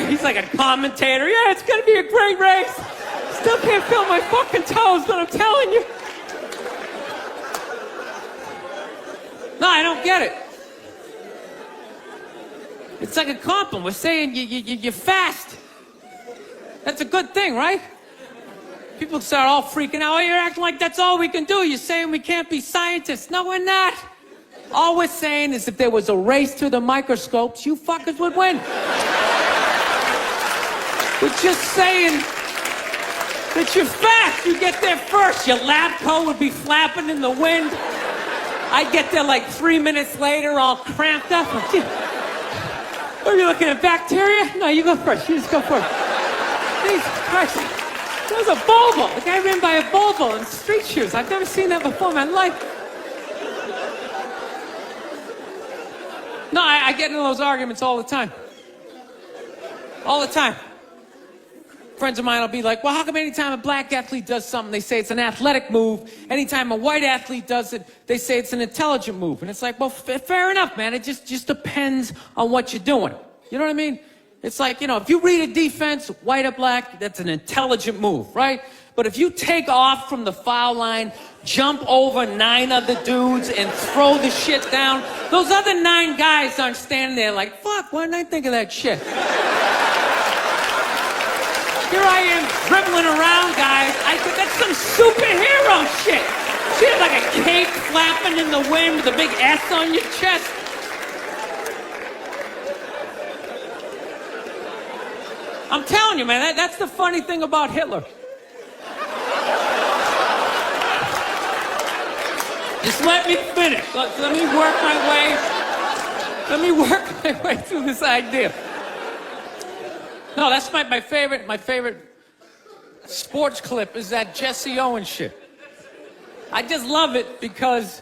[SPEAKER 2] He's like a commentator. Yeah, it's gonna be a great race. Still can't feel my fucking toes, but I'm telling you. No, I don't get it. It's like a compliment. We're saying you're fast. That's a good thing, right? People start all freaking out. Oh, you're acting like that's all we can do. You're saying we can't be scientists. No, we're not. All we're saying is if there was a race to the microscopes, you fuckers would win. We're just saying that you're fast. You get there first. Your lab coat would be flapping in the wind. I'd get there like 3 minutes later, all cramped up. Are you looking at bacteria? No, you go first. You just go first. Jesus Christ. That was a Volvo. The guy ran by a Volvo in street shoes. I've never seen that before in my life. No, I get into those arguments all the time. All the time. Friends of mine will be like, well, how come anytime a black athlete does something, they say it's an athletic move. Anytime a white athlete does it, they say it's an intelligent move. And it's like, well, fair enough, man. It just depends on what you're doing. You know what I mean? It's like, you know, if you read a defense, white or black, that's an intelligent move, right? But if you take off from the foul line, jump over 9 other dudes and throw the shit down, those other 9 guys aren't standing there like, fuck, why didn't I think of that shit? Here I am dribbling around, guys. That's some superhero shit. She had like a cape flapping in the wind with a big S on your chest. I'm telling you, man, that's the funny thing about Hitler. Just let me finish. Let me work my way through this idea. No, that's my favorite sports clip is that Jesse Owens shit. I just love it because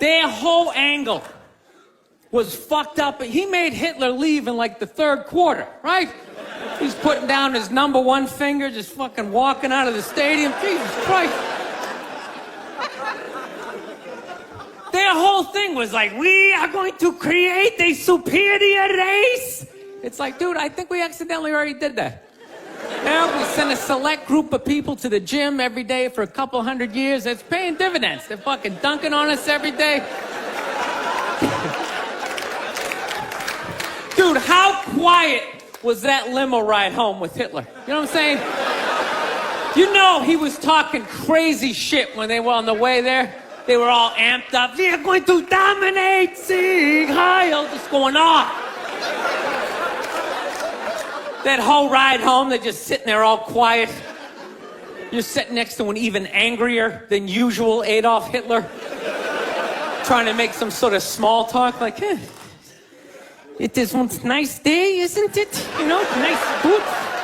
[SPEAKER 2] their whole angle was fucked up. He made Hitler leave in like the 3rd quarter, right? He's putting down his number 1 finger, just fucking walking out of the stadium. Jesus Christ. Their whole thing was like, we are going to create a superior race. It's like, dude, I think we accidentally already did that. Yeah, we send a select group of people to the gym every day for a couple 100 years. It's paying dividends. They're fucking dunking on us every day. Dude, how quiet was that limo ride home with Hitler? You know what I'm saying? You know he was talking crazy shit when they were on the way there. They were all amped up. We are going to dominate, Sieg Heil, just going off. That whole ride home, they're just sitting there all quiet. You're sitting next to an even angrier than usual Adolf Hitler, trying to make some sort of small talk, like, It is one nice day, isn't it? You know, nice boots.